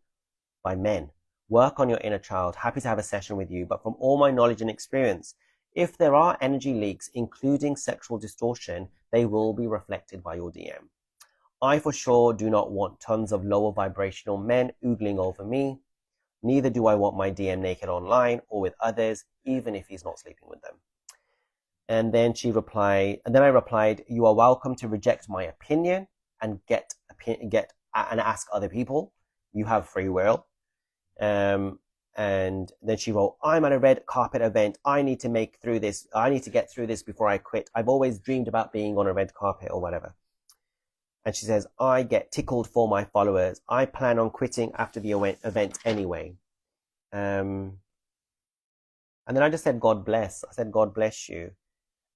by men. Work on your inner child. Happy to have a session with you. But from all my knowledge and experience, if there are energy leaks, including sexual distortion, they will be reflected by your DM. I for sure do not want tons of lower vibrational men oogling over me. Neither do I want my DM naked online or with others, even if he's not sleeping with them. And then I replied, you are welcome to reject my opinion and and ask other people. You have free will. And then she wrote, I'm at a red carpet event. I need to get through this before I quit. I've always dreamed about being on a red carpet or whatever. And she says, I get tickled for my followers. I plan on quitting after the event anyway. And then I just said, God bless. I said, God bless you.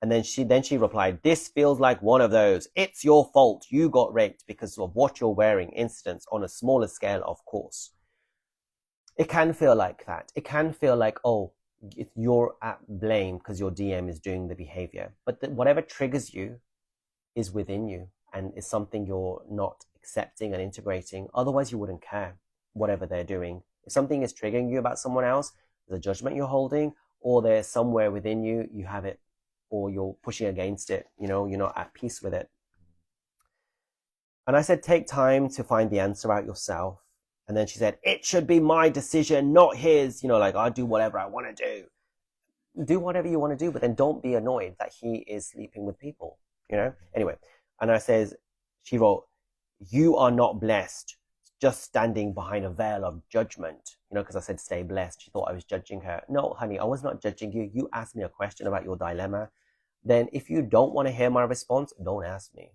And then she replied, this feels like one of those. It's your fault. You got raped because of what you're wearing. Incidents on a smaller scale, of course. It can feel like that. It can feel like, oh, you're at blame because your DM is doing the behavior. But whatever triggers you is within you and is something you're not accepting and integrating. Otherwise, you wouldn't care whatever they're doing. If something is triggering you about someone else, there's a judgment you're holding, or there's somewhere within you, you have it, or you're pushing against it, you're not at peace with it. And I said, take time to find the answer out yourself. And then she said, it should be my decision, not his. Like, I'll do whatever I want to do. Do whatever you want to do, but then don't be annoyed that he is sleeping with people, Anyway, and she wrote, you are not blessed, just standing behind a veil of judgment. Because I said, stay blessed. She thought I was judging her. No, honey, I was not judging you. You asked me a question about your dilemma. Then if you don't want to hear my response, don't ask me.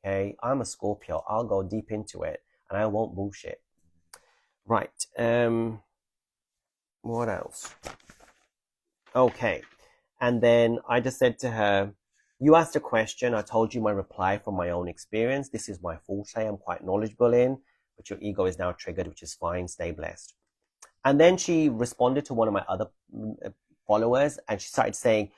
Okay? I'm a Scorpio. I'll go deep into it and I won't bullshit. Right. What else? Okay. And then I just said to her, you asked a question. I told you my reply from my own experience. This is my forte. I'm quite knowledgeable in, but your ego is now triggered, which is fine. Stay blessed. And then she responded to one of my other followers and she started saying,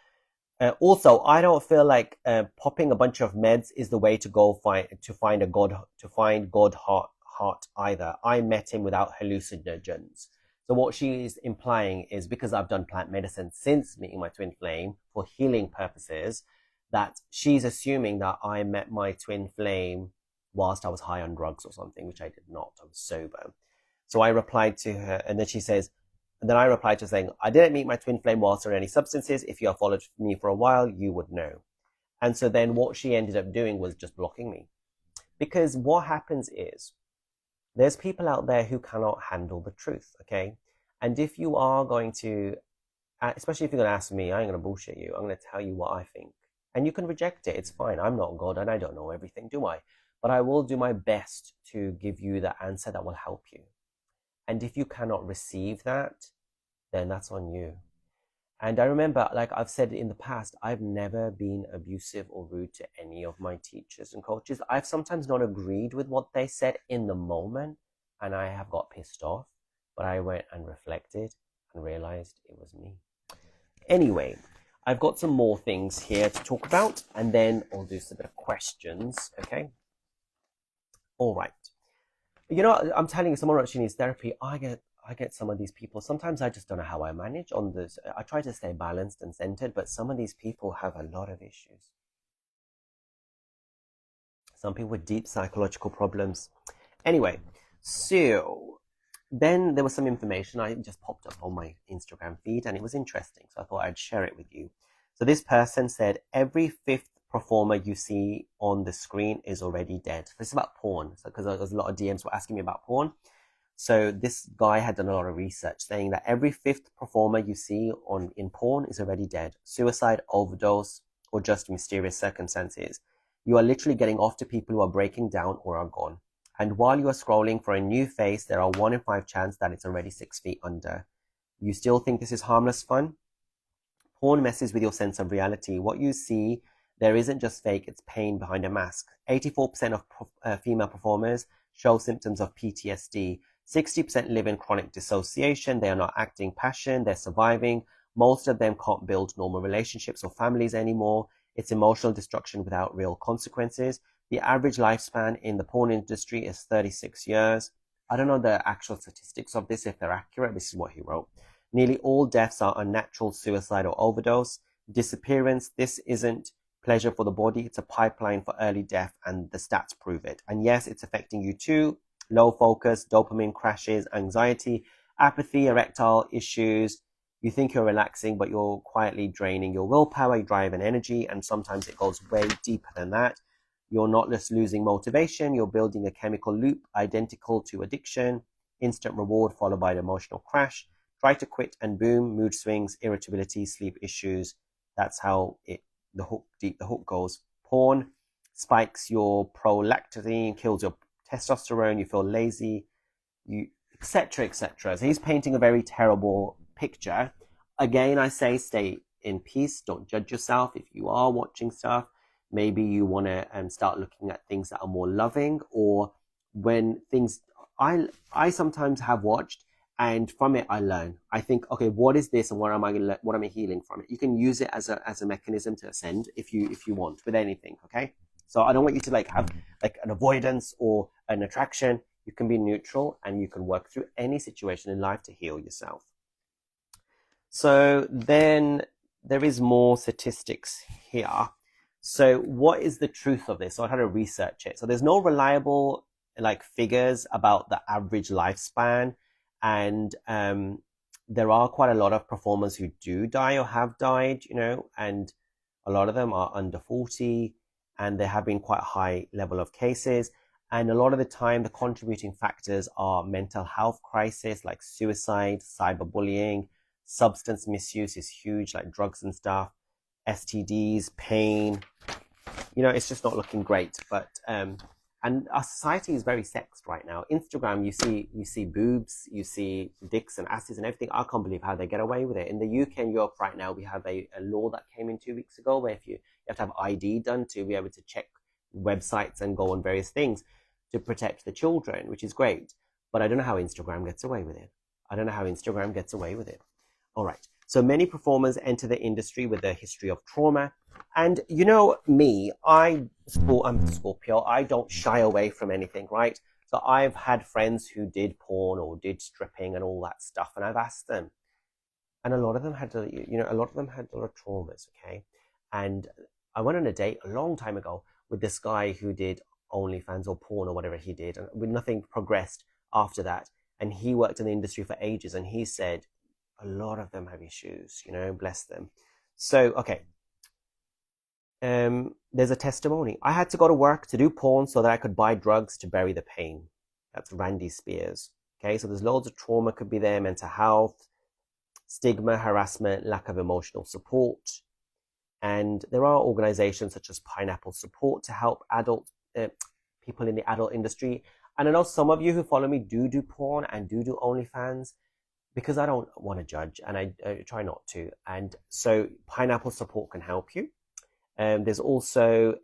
also, I don't feel like popping a bunch of meds is the way to go find God heart either. I met him without hallucinogens. So what she is implying is, because I've done plant medicine since meeting my twin flame for healing purposes, that she's assuming that I met my twin flame whilst I was high on drugs or something, which I did not. I was sober. So I replied to her, and then I replied to saying, I didn't meet my twin flame whilst on any substances. If you have followed me for a while, you would know. And so then what she ended up doing was just blocking me. Because what happens is, there's people out there who cannot handle the truth, okay? And if you are going to, especially if you're going to ask me, I ain't going to bullshit you. I'm going to tell you what I think. And you can reject it. It's fine. I'm not God and I don't know everything, do I? But I will do my best to give you the answer that will help you. And if you cannot receive that, then that's on you. And I remember, like I've said in the past, I've never been abusive or rude to any of my teachers and coaches. I've sometimes not agreed with what they said in the moment, and I have got pissed off. But I went and reflected and realized it was me. Anyway, I've got some more things here to talk about, and then I'll do some bit of questions, okay? All right. I'm telling you, someone actually needs therapy. I get some of these people. Sometimes I just don't know how I manage on this. I try to stay balanced and centered, but some of these people have a lot of issues. Some people with deep psychological problems. Anyway, so then there was some information. I just popped up on my Instagram feed and it was interesting. So I thought I'd share it with you. So this person said, every fifth performer you see on the screen is already dead. This is about porn. So because there's a lot of DMs were asking me about porn. So this guy had done a lot of research saying that every fifth performer you see in porn is already dead. Suicide, overdose, or just mysterious circumstances. You are literally getting off to people who are breaking down or are gone. And while you are scrolling for a new face, there are 1 in 5 chance that it's already 6 feet under. You still think this is harmless fun? Porn messes with your sense of reality. What you see, there isn't just fake, it's pain behind a mask. 84% of female performers show symptoms of PTSD. 60% live in chronic dissociation. They are not acting passion. They're surviving. Most of them can't build normal relationships or families anymore. It's emotional destruction without real consequences. The average lifespan in the porn industry is 36 years. I don't know the actual statistics of this, if they're accurate. This is what he wrote. Nearly all deaths are unnatural, suicide or overdose. Disappearance. This isn't pleasure for the body. It's a pipeline for early death, and the stats prove it. And yes, it's affecting you too. Low focus, dopamine crashes, anxiety, Apathy, erectile issues. You think you're relaxing, but you're quietly draining your willpower, your drive, and energy. And sometimes it goes way deeper than that. You're not just losing motivation, you're building a chemical loop identical to addiction. Instant reward followed by an emotional crash. Try to quit and boom, mood swings, irritability, sleep issues. That's how the hook goes. Porn spikes your prolactin, kills your testosterone, you feel lazy, etc., etc. So he's painting a very terrible picture. Again, I say stay in peace. Don't judge yourself. If you are watching stuff, maybe you want to start looking at things that are more loving, or when things I sometimes have watched, and from it I learn. I think, okay, what is this, and what am I healing from it? You can use it as a mechanism to ascend if you want with anything. Okay, so I don't want you to have an avoidance or an attraction. You can be neutral and you can work through any situation in life to heal yourself. So then there is more statistics here. So what is the truth of this? So I had to research it. So there's no reliable figures about the average lifespan, and there are quite a lot of performers who do die or have died, and a lot of them are under 40, and there have been quite a high level of cases. And a lot of the time, the contributing factors are mental health crisis, like suicide, cyberbullying, substance misuse is huge, like drugs and stuff, STDs, pain. It's just not looking great. But and our society is very sexed right now. Instagram, you see boobs, you see dicks and asses and everything. I can't believe how they get away with it. In the UK and Europe right now, we have a law that came in 2 weeks ago where you have to have ID done to be able to check websites and go on various things to protect the children, which is great. But I don't know how Instagram gets away with it. All right. So many performers enter the industry with a history of trauma. And me, I'm Scorpio. I don't shy away from anything, right? So I've had friends who did porn or did stripping and all that stuff. And I've asked them, and a lot of them had a lot of traumas. Okay. And I went on a date a long time ago with this guy who did OnlyFans or porn or whatever he did, and with nothing progressed after that. And he worked in the industry for ages, and he said a lot of them have issues, bless them. So, okay. There's a testimony. I had to go to work to do porn so that I could buy drugs to bury the pain. That's Randy Spears. Okay, so there's loads of trauma could be there, mental health, stigma, harassment, lack of emotional support. And there are organizations such as Pineapple Support to help people in the adult industry. And I know some of you who follow me do porn and do OnlyFans, because I don't want to judge, and I try not to. And so Pineapple Support can help you. There's also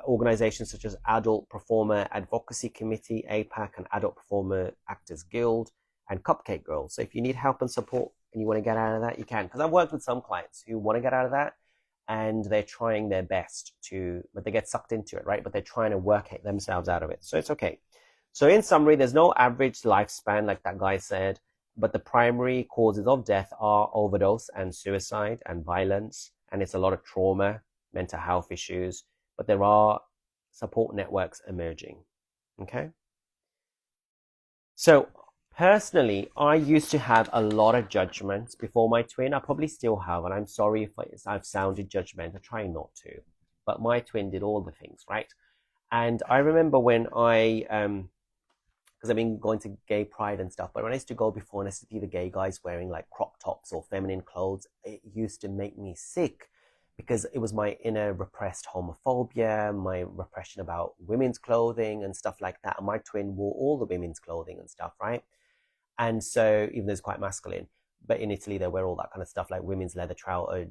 organizations such as Adult Performer Advocacy Committee, APAC, and Adult Performer Actors Guild, and Cupcake Girls. So if you need help and support and you want to get out of that, you can. Because I've worked with some clients who want to get out of that, and they're trying their best but they get sucked into it, right? But they're trying to work themselves out of it. So it's okay. So in summary, there's no average lifespan, like that guy said, but the primary causes of death are overdose and suicide and violence. And it's a lot of trauma, mental health issues, but there are support networks emerging. Okay. So personally, I used to have a lot of judgments before my twin. I probably still have, and I'm sorry if I've sounded judgmental. I try not to, but my twin did all the things, right? And I remember when because I've been going to gay pride and stuff, but when I used to go before and I used to see the gay guys wearing like crop tops or feminine clothes, it used to make me sick, because it was my inner repressed homophobia, my repression about women's clothing and stuff like that. And my twin wore all the women's clothing and stuff, right? And so, even though it's quite masculine, but in Italy they wear all that kind of stuff, like women's leather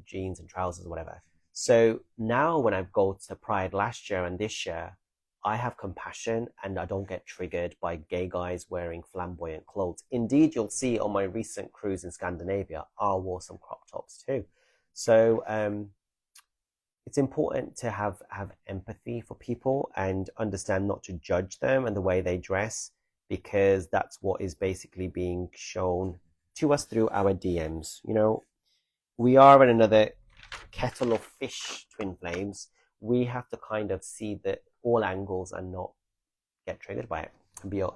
jeans and trousers or whatever. So now when I go to Pride last year and this year, I have compassion and I don't get triggered by gay guys wearing flamboyant clothes. Indeed, you'll see on my recent cruise in Scandinavia, I wore some crop tops too. So it's important to have empathy for people and understand not to judge them and the way they dress, because that's what is basically being shown to us through our DMs. We are in another kettle of fish, twin flames. We have to kind of see that all angles and not get triggered by it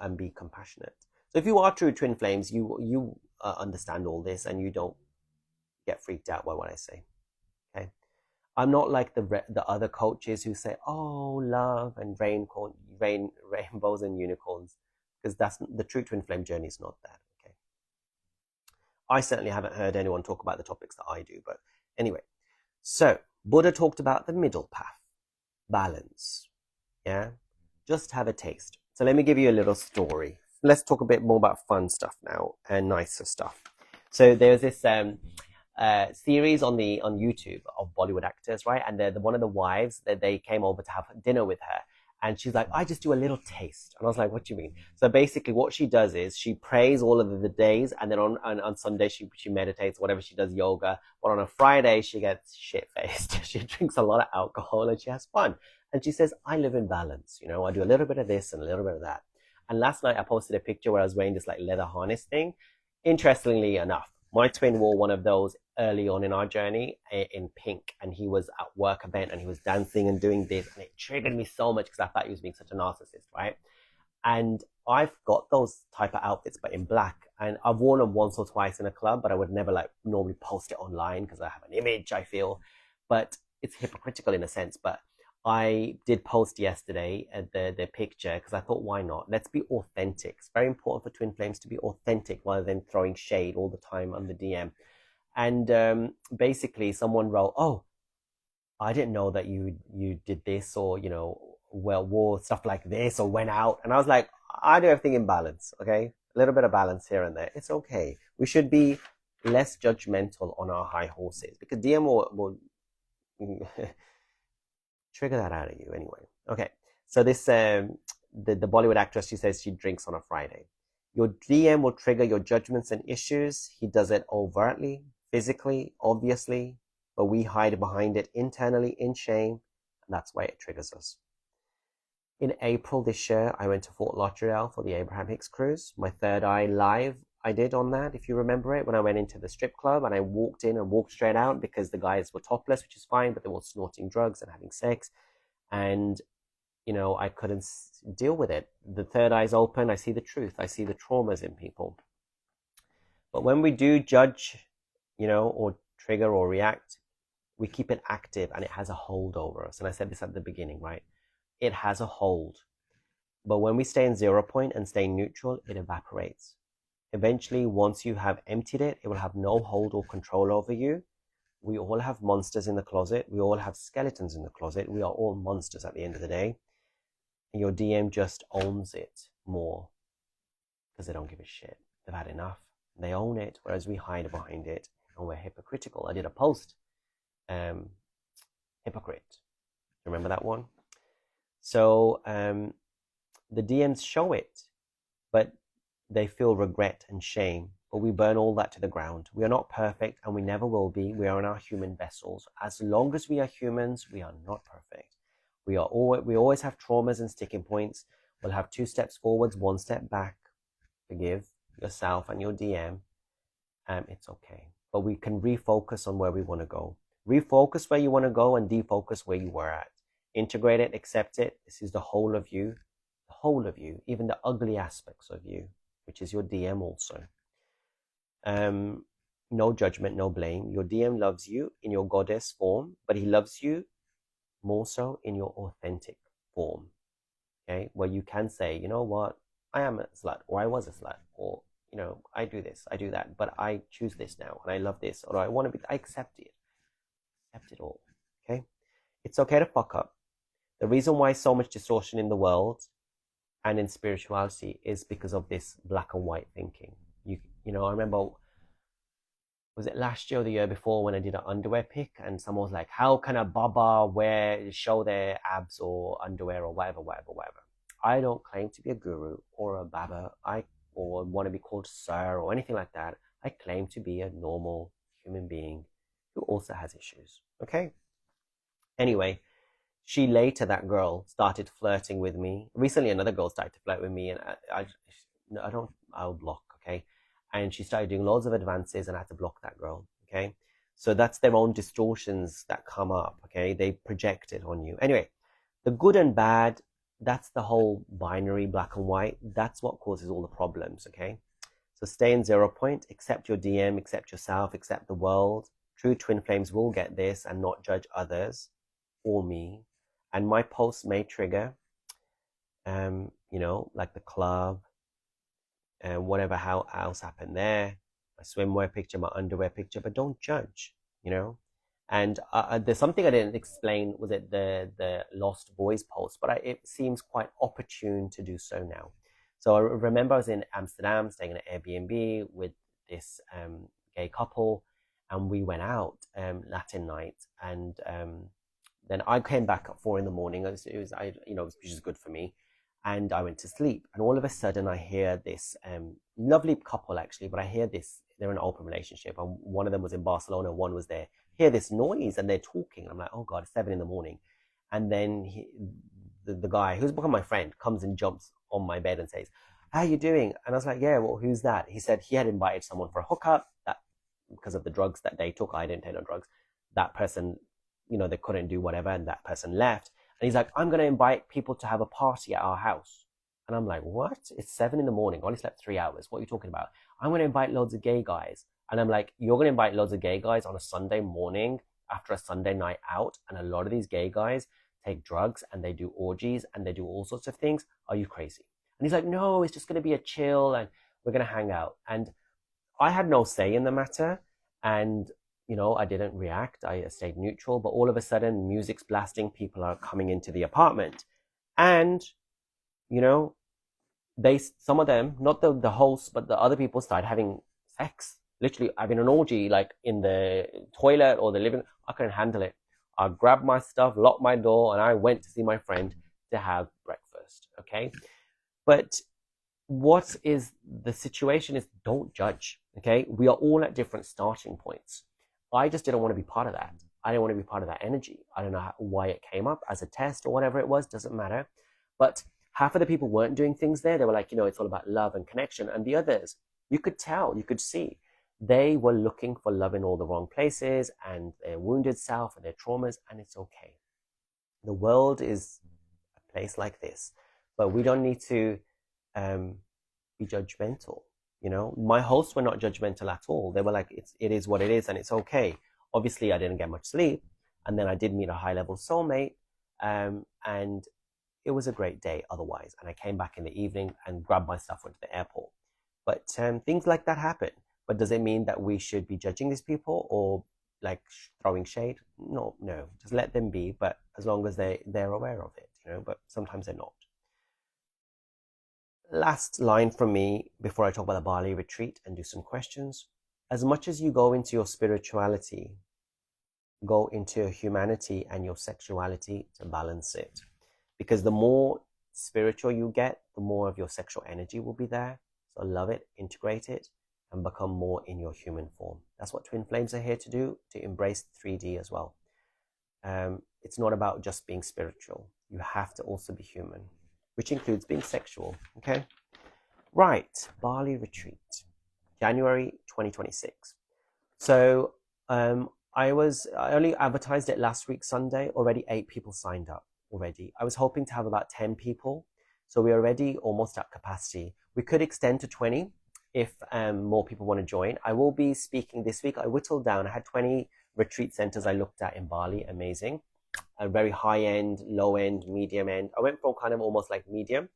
and be compassionate. So if you are true twin flames, you understand all this and you don't get freaked out by what I say. Okay, I'm not like the other coaches who say, "Oh, love and rainbows and unicorns," because that's the true twin flame journey is not that. Okay, I certainly haven't heard anyone talk about the topics that I do, but anyway. So Buddha talked about the middle path, balance. Yeah, just have a taste. So let me give you a little story. Let's talk a bit more about fun stuff now and nicer stuff. So there's this series on YouTube of Bollywood actors, right? And one of the wives that they came over to have dinner with her, and she's like, "I just do a little taste," and I was like, "What do you mean?" So basically, what she does is she prays all of the days, and then on Sunday she meditates, whatever she does yoga. But on a Friday she gets shit faced. She drinks a lot of alcohol and she has fun. And she says, "I live in balance. You know, I do a little bit of this and a little bit of that." And last night I posted a picture where I was wearing this like leather harness thing. Interestingly enough, my twin wore one of those early on in our journey in pink, and he was at work event and he was dancing and doing this, and it triggered me so much because I thought he was being such a narcissist, right? And I've got those type of outfits but in black, and I've worn them once or twice in a club, but I would never like normally post it online because I have an image, I feel, but it's hypocritical in a sense. But I did post yesterday the picture because I thought, why not? Let's be authentic. It's very important for twin flames to be authentic rather than throwing shade all the time on the DM. And basically someone wrote, "Oh, I didn't know that you did this, or well, wore stuff like this or went out." And I was like, I do everything in balance, okay? A little bit of balance here and there. It's okay. We should be less judgmental on our high horses because DM will trigger that out of you anyway. Okay, so this the Bollywood actress, she says she drinks on a Friday. Your DM will trigger your judgments and issues. He does it overtly, physically, obviously, but we hide behind it internally in shame, and that's why it triggers us. In April this year, I went to Fort Lauderdale for the Abraham Hicks cruise. My third eye live I did on that, if you remember it, when I went into the strip club and I walked in and walked straight out because the guys were topless, which is fine, but they were snorting drugs and having sex. And, I couldn't deal with it. The third eye's open. I see the truth. I see the traumas in people. But when we do judge, or trigger or react, we keep it active and it has a hold over us. And I said this at the beginning, right? It has a hold. But when we stay in 0 point and stay neutral, it evaporates. Eventually, once you have emptied it, it will have no hold or control over you. We all have monsters in the closet. We all have skeletons in the closet. We are all monsters at the end of the day. And your DM just owns it more because they don't give a shit. They've had enough. They own it, whereas we hide behind it and we're hypocritical. I did a post, hypocrite. Remember that one? So the DMs show it, but they feel regret and shame, but we burn all that to the ground. We are not perfect and we never will be. We are in our human vessels. As long as we are humans, we are not perfect. We always have traumas and sticking points. We'll have 2 steps forwards, 1 step back. Forgive yourself and your DM. It's okay. But we can refocus on where we want to go. Refocus where you want to go and defocus where you were at. Integrate it, accept it. This is the whole of you, even the ugly aspects of you, which is your DM also. No judgment, no blame. Your DM loves you in your goddess form, but he loves you more so in your authentic form. Okay, where you can say, you know what, I am a slut, or I was a slut, or I do this, I do that, but I choose this now, and I love this, or I want to be. I accept it. Accept it all. Okay, it's okay to fuck up. The reason why so much distortion in the world and in spirituality is because of this black and white thinking. I remember, was it last year or the year before when I did an underwear pic and someone was like, how can a baba show their abs or underwear or whatever. I don't claim to be a guru or a baba or want to be called sir or anything like that. I claim to be a normal human being who also has issues. Okay? Anyway, that girl started flirting with me. Recently, another girl started to flirt with me, and I'll block, okay? And she started doing loads of advances, and I had to block that girl, okay? So that's their own distortions that come up, okay? They project it on you. Anyway, the good and bad, that's the whole binary black and white. That's what causes all the problems, okay? So stay in 0 point, accept your DM, accept yourself, accept the world. True twin flames will get this and not judge others or me. And my posts may trigger, like the club and whatever how else happened there, my swimwear picture, my underwear picture, but don't judge, you know. And there's something I didn't explain. Was it the Lost Boys post? But it seems quite opportune to do so now. So I remember I was in Amsterdam staying in an Airbnb with this gay couple, and we went out Latin night, and then I came back at 4 a.m. Which is good for me. And I went to sleep, and all of a sudden I hear this lovely couple actually, but I hear this, they're in an open relationship, and one of them was in Barcelona, one was there. Hear this noise, and they're talking. I'm like, oh God, it's 7 a.m. And then the guy who's become my friend comes and jumps on my bed and says, how are you doing? And I was like, yeah, well, who's that? He said he had invited someone for a hookup, that because of the drugs that they took, I didn't take no drugs. That person, they couldn't do whatever, and that person left. And he's like, I'm going to invite people to have a party at our house. And I'm like, what? It's 7 a.m. I only slept 3 hours. What are you talking about? I'm going to invite loads of gay guys. And I'm like, you're going to invite loads of gay guys on a Sunday morning after a Sunday night out? And a lot of these gay guys take drugs and they do orgies and they do all sorts of things. Are you crazy? And he's like, no, it's just going to be a chill and we're going to hang out. And I had no say in the matter. And I didn't react. I stayed neutral, but all of a sudden music's blasting, people are coming into the apartment. And, some of them, not the hosts, but the other people started having sex, literally having an orgy, like in the toilet or the living. I couldn't handle it. I grabbed my stuff, locked my door, and I went to see my friend to have breakfast. Okay. But what is the situation is don't judge. Okay. We are all at different starting points. I just didn't want to be part of that. I didn't want to be part of that energy. I don't know why it came up as a test or whatever it was, doesn't matter. But half of the people weren't doing things there. They were like, it's all about love and connection. And the others, you could tell, you could see, they were looking for love in all the wrong places and their wounded self and their traumas, and it's okay. The world is a place like this, but we don't need to be judgmental. My hosts were not judgmental at all. They were like, it is what it is, and it's okay. Obviously, I didn't get much sleep, and then I did meet a high-level soulmate, and it was a great day otherwise. And I came back in the evening and grabbed my stuff, went to the airport. But things like that happen. But does it mean that we should be judging these people or like throwing shade? No. Just let them be, but as long as they're aware of it, but sometimes they're not. Last line from me before I talk about the Bali retreat and do some questions. As much as you go into your spirituality, go into your humanity and your sexuality to balance it. Because the more spiritual you get, the more of your sexual energy will be there. So love it, integrate it, and become more in your human form. That's what twin flames are here to do, to embrace 3D as well. It's not about just being spiritual. You have to also be human, which includes being sexual, okay? Right, Bali retreat, January 2026. So I only advertised it last week, Sunday. Already 8 people signed up already. I was hoping to have about 10 people. So we're already almost at capacity. We could extend to 20 if more people want to join. I will be speaking this week. I whittled down. I had 20 retreat centers I looked at in Bali. Amazing. A very high end, low end, medium end. I went for kind of almost like medium,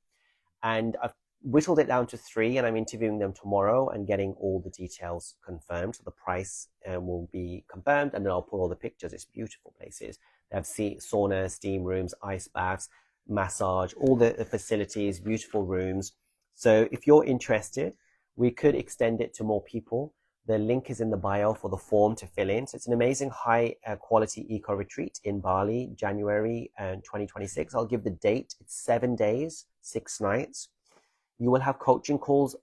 and I've whittled it down to 3, and I'm interviewing them tomorrow and getting all the details confirmed. So the price will be confirmed, and then I'll put all the pictures. It's beautiful places. They have sauna, steam rooms, ice baths, massage, all the facilities, beautiful rooms. So if you're interested, we could extend it to more people. The link is in the bio for the form to fill in. So it's an amazing high quality eco retreat in Bali, January 2026. I'll give the date. It's 7 days, 6 nights. You will have coaching calls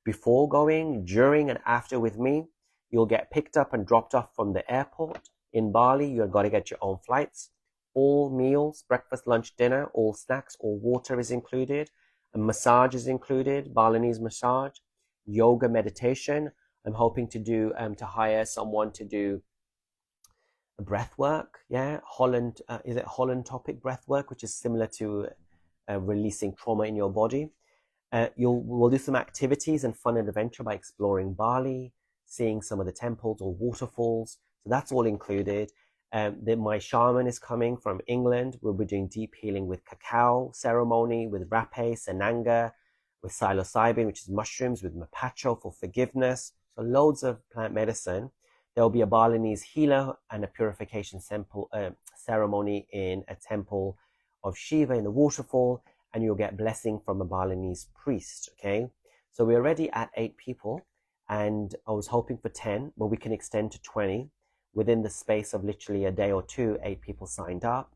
before going, during and after with me. You'll get picked up and dropped off from the airport in Bali. You've got to get your own flights. All meals, breakfast, lunch, dinner, all snacks, all water is included. A massage is included, Balinese massage, yoga, meditation. I'm hoping to hire someone to do breath work. Yeah, Holland, is it Holland topic breath work, which is similar to releasing trauma in your body. We'll do some activities and fun and adventure by exploring Bali, seeing some of the temples or waterfalls. So that's all included. Then my shaman is coming from England. We'll be doing deep healing with cacao ceremony, with rapé, sananga, with psilocybin, which is mushrooms, with mapacho for forgiveness. So loads of plant medicine. There'll be a Balinese healer and a purification ceremony in a temple of Shiva in the waterfall, and you'll get blessing from a Balinese priest, okay? So we're already at 8 people, and I was hoping for 10, but we can extend to 20. Within the space of literally a day or two, 8 people signed up.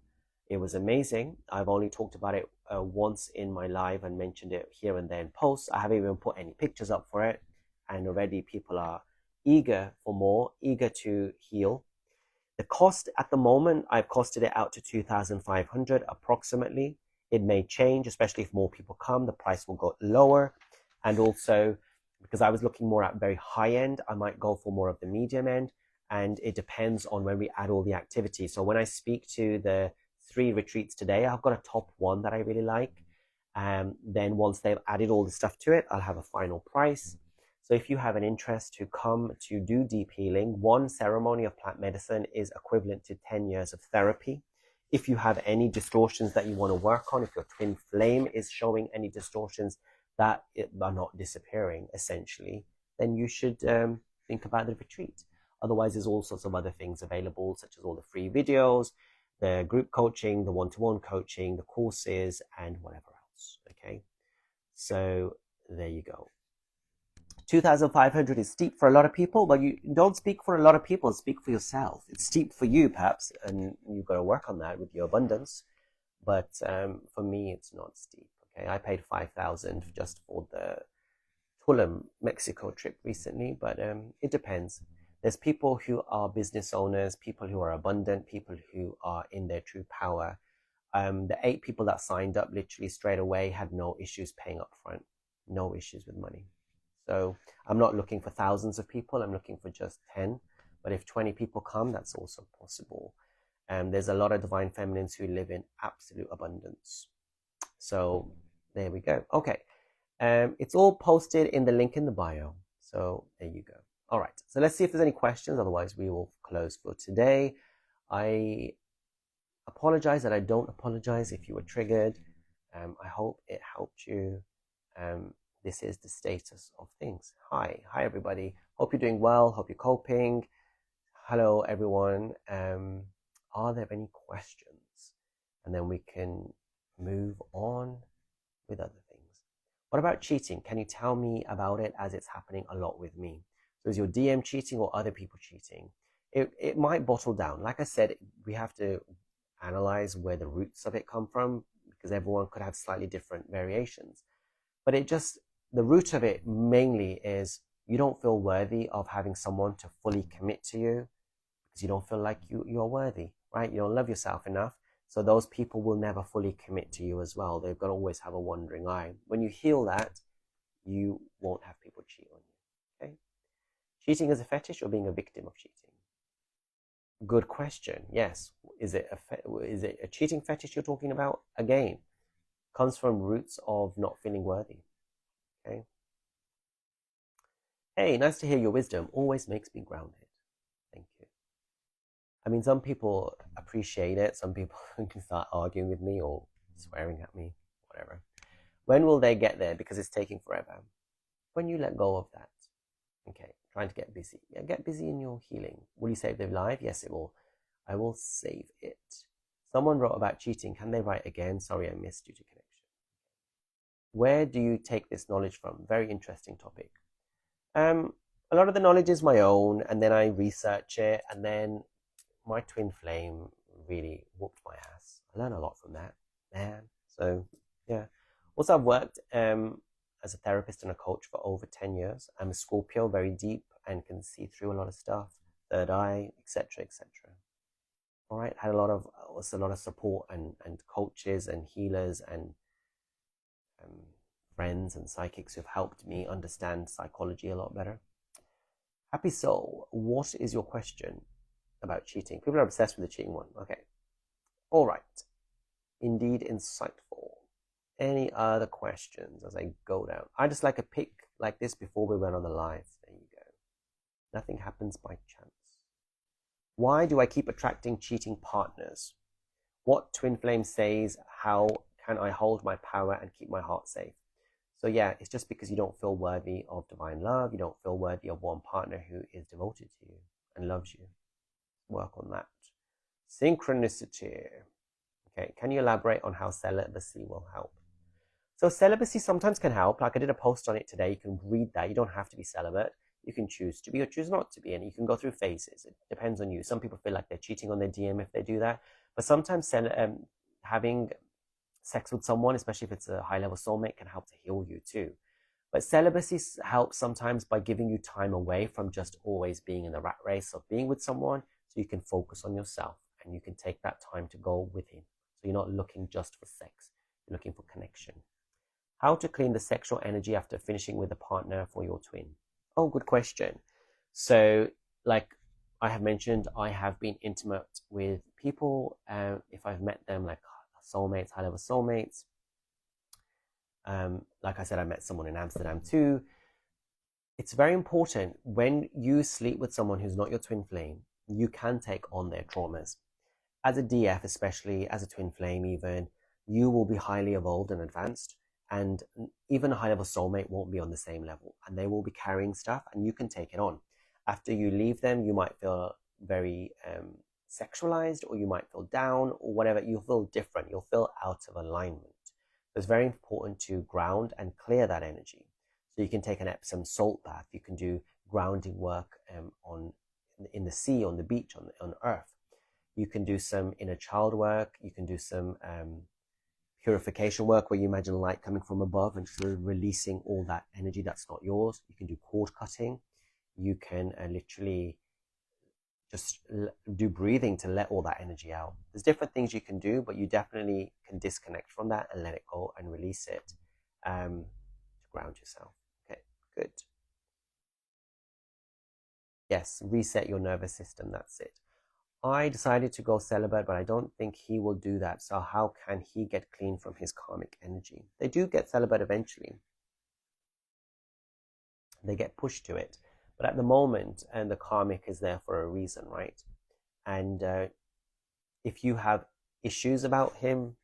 It was amazing. I've only talked about it once in my live and mentioned it here and there in posts. I haven't even put any pictures up for it, and already people are eager for more, eager to heal. The cost at the moment, I've costed it out to 2,500 approximately. It may change, especially if more people come, the price will go lower. And also, because I was looking more at very high end, I might go for more of the medium end. And it depends on when we add all the activities. So when I speak to the 3 retreats today, I've got a top 1 that I really like. Then once they've added all the stuff to it, I'll have a final price. So if you have an interest to come to do deep healing, 1 ceremony of plant medicine is equivalent to 10 years of therapy. If you have any distortions that you want to work on, if your twin flame is showing any distortions that are not disappearing, essentially, then you should think about the retreat. Otherwise, there's all sorts of other things available, such as all the free videos, the group coaching, the one-to-one coaching, the courses, and whatever else, okay? So there you go. 2,500 is steep for a lot of people, but you don't speak for a lot of people, speak for yourself. It's steep for you, perhaps, and you've got to work on that with your abundance. But for me, it's not steep, okay? I paid 5,000 just for the Tulum, Mexico trip recently, but it depends. There's people who are business owners, people who are abundant, people who are in their true power. The 8 people that signed up literally straight away had no issues paying up front, no issues with money. So I'm not looking for thousands of people, I'm looking for just 10. But if 20 people come, that's also possible. There's a lot of divine feminines who live in absolute abundance. So there we go. Okay. It's all posted in the link in the bio. So there you go. All right. So let's see if there's any questions. Otherwise, we will close for today. I apologize that I don't apologize if you were triggered. I hope it helped you. This is the status of things. Hi everybody. Hope you're doing well. Hope you're coping. Hello everyone. Are there any questions? And then we can move on with other things. What about cheating? Can you tell me about it, as it's happening a lot with me? So is your DM cheating or other people cheating? It might bottle down. Like I said, we have to analyze where the roots of it come from, because everyone could have slightly different variations. But the root of it mainly is you don't feel worthy of having someone to fully commit to you because you don't feel like you're worthy, right? You don't love yourself enough. So those people will never fully commit to you as well. They've got to always have a wandering eye. When you heal that, you won't have people cheat on you, okay? Cheating as a fetish or being a victim of cheating? Good question. Yes. Is it a cheating fetish you're talking about? Again, comes from roots of not feeling worthy. Okay. Hey, nice to hear your wisdom. Always makes me grounded. Thank you. I mean, some people appreciate it. Some people can start arguing with me or swearing at me, whatever. When will they get there? Because it's taking forever. When you let go of that. Okay, trying to get busy. Yeah, get busy in your healing. Will you save their life? Yes, it will. I will save it. Someone wrote about cheating. Can they write again? Sorry, I missed due to connection. Where do you take this knowledge from? Very interesting topic. A lot of the knowledge is my own, and then I research it, and then my twin flame really whooped my ass. I learned a lot from that, man. So, yeah. Also, I've worked as a therapist and a coach for over 10 years. I'm a Scorpio, very deep, and can see through a lot of stuff, third eye, etc., etc. All right, had a lot of support and coaches and healers and friends and psychics who've helped me understand psychology a lot better. Happy Soul, what is your question about cheating? People are obsessed with the cheating one. Okay. All right. Indeed insightful. Any other questions as I go down? I just like a pick like this before we went on the live. There you go. Nothing happens by chance. Why do I keep attracting cheating partners? What twin flame says, how can I hold my power and keep my heart safe? So yeah, it's just because you don't feel worthy of divine love. You don't feel worthy of one partner who is devoted to you and loves you. Work on that. Synchronicity. Okay, can you elaborate on how celibacy will help? So celibacy sometimes can help. Like I did a post on it today. You can read that. You don't have to be celibate. You can choose to be or choose not to be. And you can go through phases. It depends on you. Some people feel like they're cheating on their DM if they do that. But sometimes having sex with someone, especially if it's a high-level soulmate, can help to heal you too. But celibacy helps sometimes by giving you time away from just always being in the rat race of being with someone, so you can focus on yourself and you can take that time to go with him. So you're not looking just for sex. You're looking for connection. How to clean the sexual energy after finishing with a partner for your twin? Oh, good question. So, like I have mentioned, I have been intimate with people, if I've met them, like soulmates, high-level soulmates. Like I said, I met someone in Amsterdam too. It's very important when you sleep with someone who's not your twin flame, you can take on their traumas. As a DF, especially as a twin flame even, you will be highly evolved and advanced, and even a high-level soulmate won't be on the same level, and they will be carrying stuff and you can take it on. After you leave them, you might feel very sexualized, or you might feel down, or whatever. You'll feel different. You'll feel out of alignment. So it's very important to ground and clear that energy. So you can take an Epsom salt bath. You can do grounding work in the sea, on the beach, on earth. You can do some inner child work. You can do some purification work where you imagine light coming from above and sort of releasing all that energy that's not yours. You can do cord cutting. You can literally just do breathing to let all that energy out. There's different things you can do, but you definitely can disconnect from that and let it go and release it to ground yourself. Okay, good. Yes, reset your nervous system. That's it. I decided to go celibate, but I don't think he will do that. So how can he get clean from his karmic energy? They do get celibate eventually. They get pushed to it. But at the moment, and the karmic is there for a reason, right? And if you have issues about him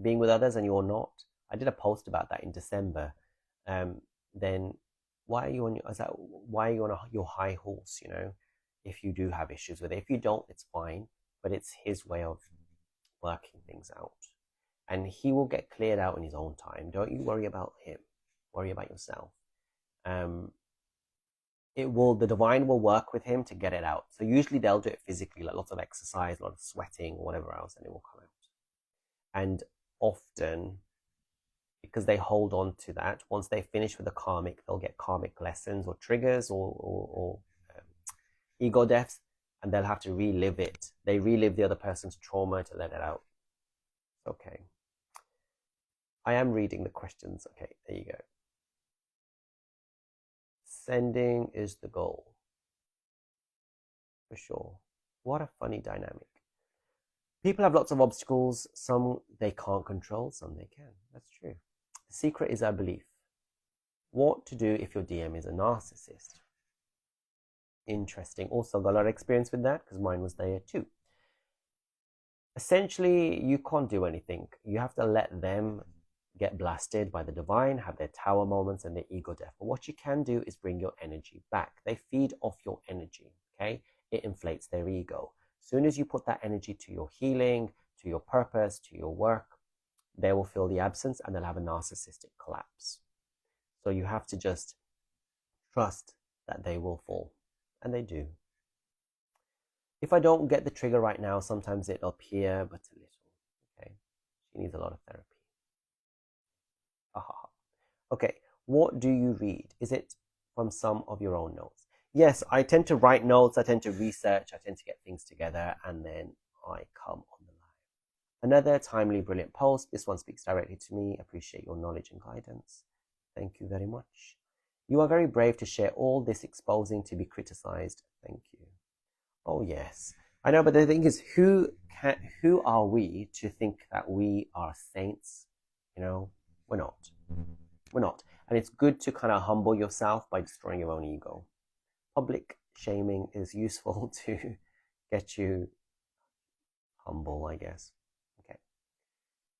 being with others and you're not, I did a post about that in December. Then why are you on your high horse? You know, if you do have issues with it. If you don't, it's fine. But it's his way of working things out, and he will get cleared out in his own time. Don't you worry about him. Worry about yourself. The divine will work with him to get it out. So usually they'll do it physically, like lots of exercise, a lot of sweating, or whatever else, and it will come out. And often, because they hold on to that, once they finish with the karmic, they'll get karmic lessons or triggers or ego deaths, and they'll have to relive it. They relive the other person's trauma to let it out. Okay. I am reading the questions. Okay, there you go. Sending is the goal. For sure. What a funny dynamic. People have lots of obstacles. Some they can't control, some they can. That's true. The secret is our belief. What to do if your DM is a narcissist? Interesting. Also got a lot of experience with that because mine was there too. Essentially, you can't do anything. You have to let them get blasted by the divine, have their tower moments and their ego death. But what you can do is bring your energy back. They feed off your energy, okay? It inflates their ego. As soon as you put that energy to your healing, to your purpose, to your work, they will feel the absence and they'll have a narcissistic collapse. So you have to just trust that they will fall. And they do. If I don't get the trigger right now, sometimes it'll appear, but a little, okay? She needs a lot of therapy. Okay, what do you read? Is it from some of your own notes? Yes, I tend to write notes, I tend to research, I tend to get things together, and then I come on the live. Another timely, brilliant post. This one speaks directly to me. Appreciate your knowledge and guidance. Thank you very much. You are very brave to share all this, exposing to be criticized. Thank you. Oh, yes. I know, but the thing is, who are we to think that we are saints You know, we're not. We're not. And it's good to kind of humble yourself by destroying your own ego. Public shaming is useful to get you humble, I guess. Okay.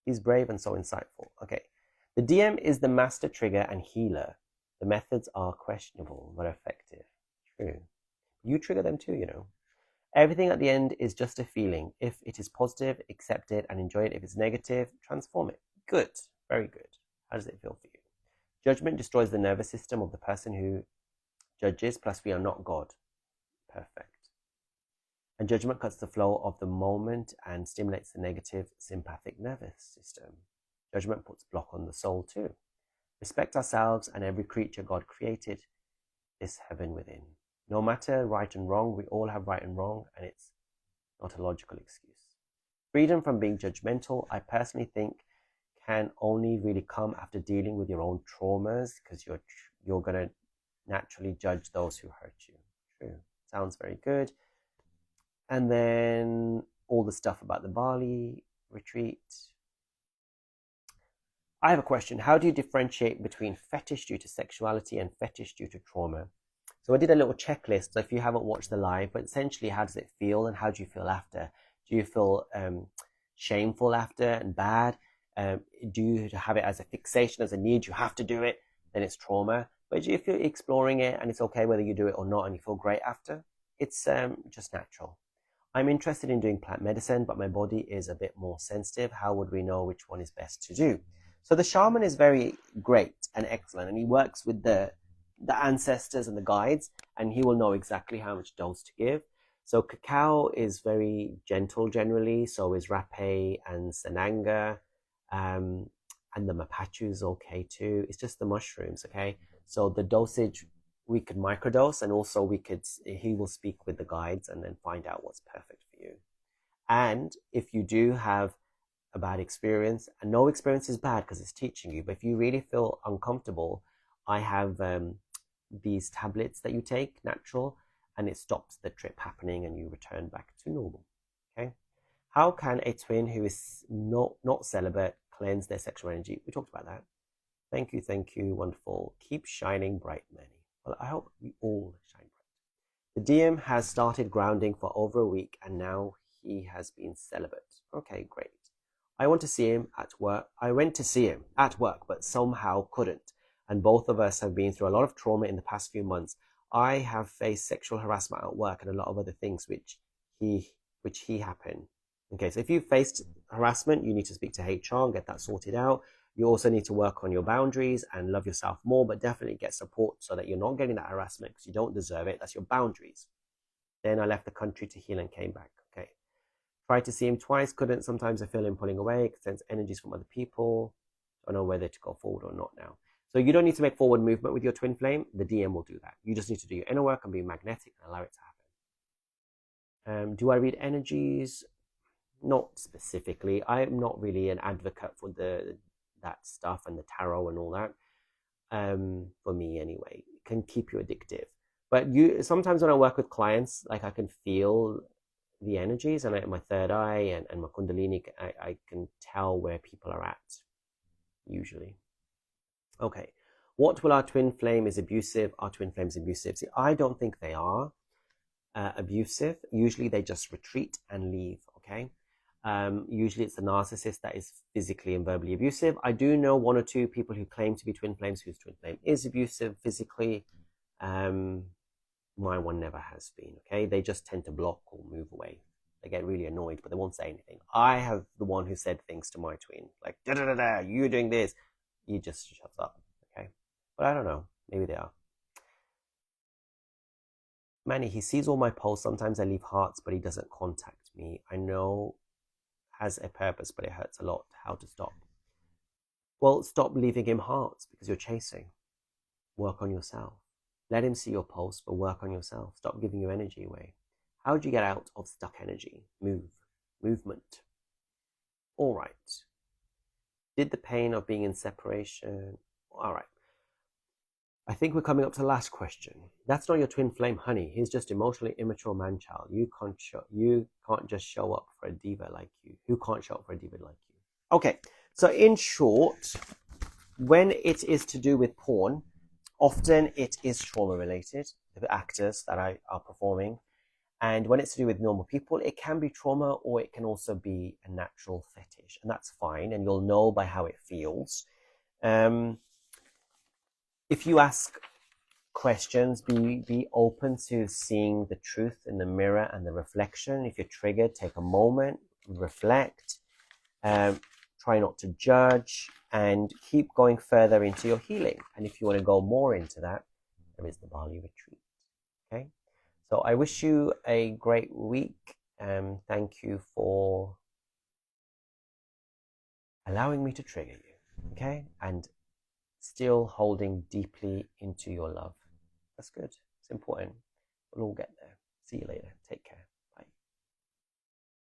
He's brave and so insightful. Okay. The DM is the master trigger and healer. The methods are questionable but effective. True. You trigger them too, you know. Everything at the end is just a feeling. If it is positive, accept it and enjoy it. If it's negative, transform it. Good. Very good. How does it feel for you? Judgment destroys the nervous system of the person who judges, plus we are not God. Perfect. And judgment cuts the flow of the moment and stimulates the negative sympathetic nervous system. Judgment puts block on the soul too. Respect ourselves and every creature God created is heaven within. No matter right and wrong, we all have right and wrong, and it's not a logical excuse. Freedom from being judgmental, I personally think, can only really come after dealing with your own traumas, because you're going to naturally judge those who hurt you. True. Sounds very good. And then all the stuff about the Bali retreat. I have a question. How do you differentiate between fetish due to sexuality and fetish due to trauma? So I did a little checklist. So if you haven't watched the live, but essentially, how does it feel and how do you feel after? Do you feel shameful after and bad? Do you have it as a fixation, as a need? You have to do it, then it's trauma. But if you're exploring it and it's okay whether you do it or not and you feel great after, it's just natural. I'm interested in doing plant medicine, but my body is a bit more sensitive. How would we know which one is best to do? So the shaman is very great and excellent, and he works with the ancestors and the guides, and he will know exactly how much dose to give. So cacao is very gentle generally, so is rapé and sananga, and the mapachu is okay too. It's just the mushrooms, okay? So the dosage, we could microdose, and also he will speak with the guides and then find out what's perfect for you. And if you do have a bad experience, and no experience is bad because it's teaching you, but if you really feel uncomfortable, I have these tablets that you take, natural, and it stops the trip happening and you return back to normal. Okay. How can a twin who is not celibate cleanse their sexual energy? We talked about that. Thank you, wonderful. Keep shining bright, Manny. Well, I hope we all shine bright. The DM has started grounding for over a week and now he has been celibate. Okay, great. I want to see him at work. I went to see him at work, but somehow couldn't. And both of us have been through a lot of trauma in the past few months. I have faced sexual harassment at work and a lot of other things which happen. Okay, so if you've faced harassment, you need to speak to HR and get that sorted out. You also need to work on your boundaries and love yourself more, but definitely get support so that you're not getting that harassment because you don't deserve it. That's your boundaries. Then I left the country to heal and came back. Okay. Tried to see him twice, couldn't. Sometimes I feel him pulling away, sense energies from other people. I don't know whether to go forward or not now. So you don't need to make forward movement with your twin flame. The DM will do that. You just need to do your inner work and be magnetic and allow it to happen. Do I read energies? Not specifically. I'm not really an advocate for that stuff and the tarot and all that. For me anyway, it can keep you addictive. But sometimes when I work with clients, like I can feel the energies and my third eye and my kundalini, I can tell where people are at, usually. Okay, what will our twin flame is abusive? Our twin flame is abusive. See, I don't think they are abusive. Usually they just retreat and leave, okay? Usually it's the narcissist that is physically and verbally abusive. I do know one or two people who claim to be twin flames whose twin flame is abusive physically. My one never has been, okay? They just tend to block or move away. They get really annoyed, but they won't say anything. I have the one who said things to my twin, like, da-da-da-da, you're doing this. He just shuts up, okay? But I don't know. Maybe they are. Manny, he sees all my posts. Sometimes I leave hearts, but he doesn't contact me. I know has a purpose, but it hurts a lot. How to stop? Well, stop leaving him hearts because you're chasing. Work on yourself. Let him see your posts, but work on yourself. Stop giving your energy away. How do you get out of stuck energy? Movement. All right. Did the pain of being in separation? All right. I think we're coming up to the last question. That's not your twin flame, honey. He's just emotionally immature man-child. You can't just show up for a diva like you. Who can't show up for a diva like you? Okay, So in short, when it is to do with porn, often it is trauma related, the actors that are performing. And when it's to do with normal people, it can be trauma or it can also be a natural fetish. And that's fine. And you'll know by how it feels. If you ask questions, be open to seeing the truth in the mirror and the reflection. If you're triggered, take a moment, reflect, try not to judge, and keep going further into your healing. And if you want to go more into that, there is the Bali retreat. Okay, so I wish you a great week. Thank you for allowing me to trigger you. Okay, and still holding deeply into your love. That's good. It's important. We'll all get there. See you later. Take care.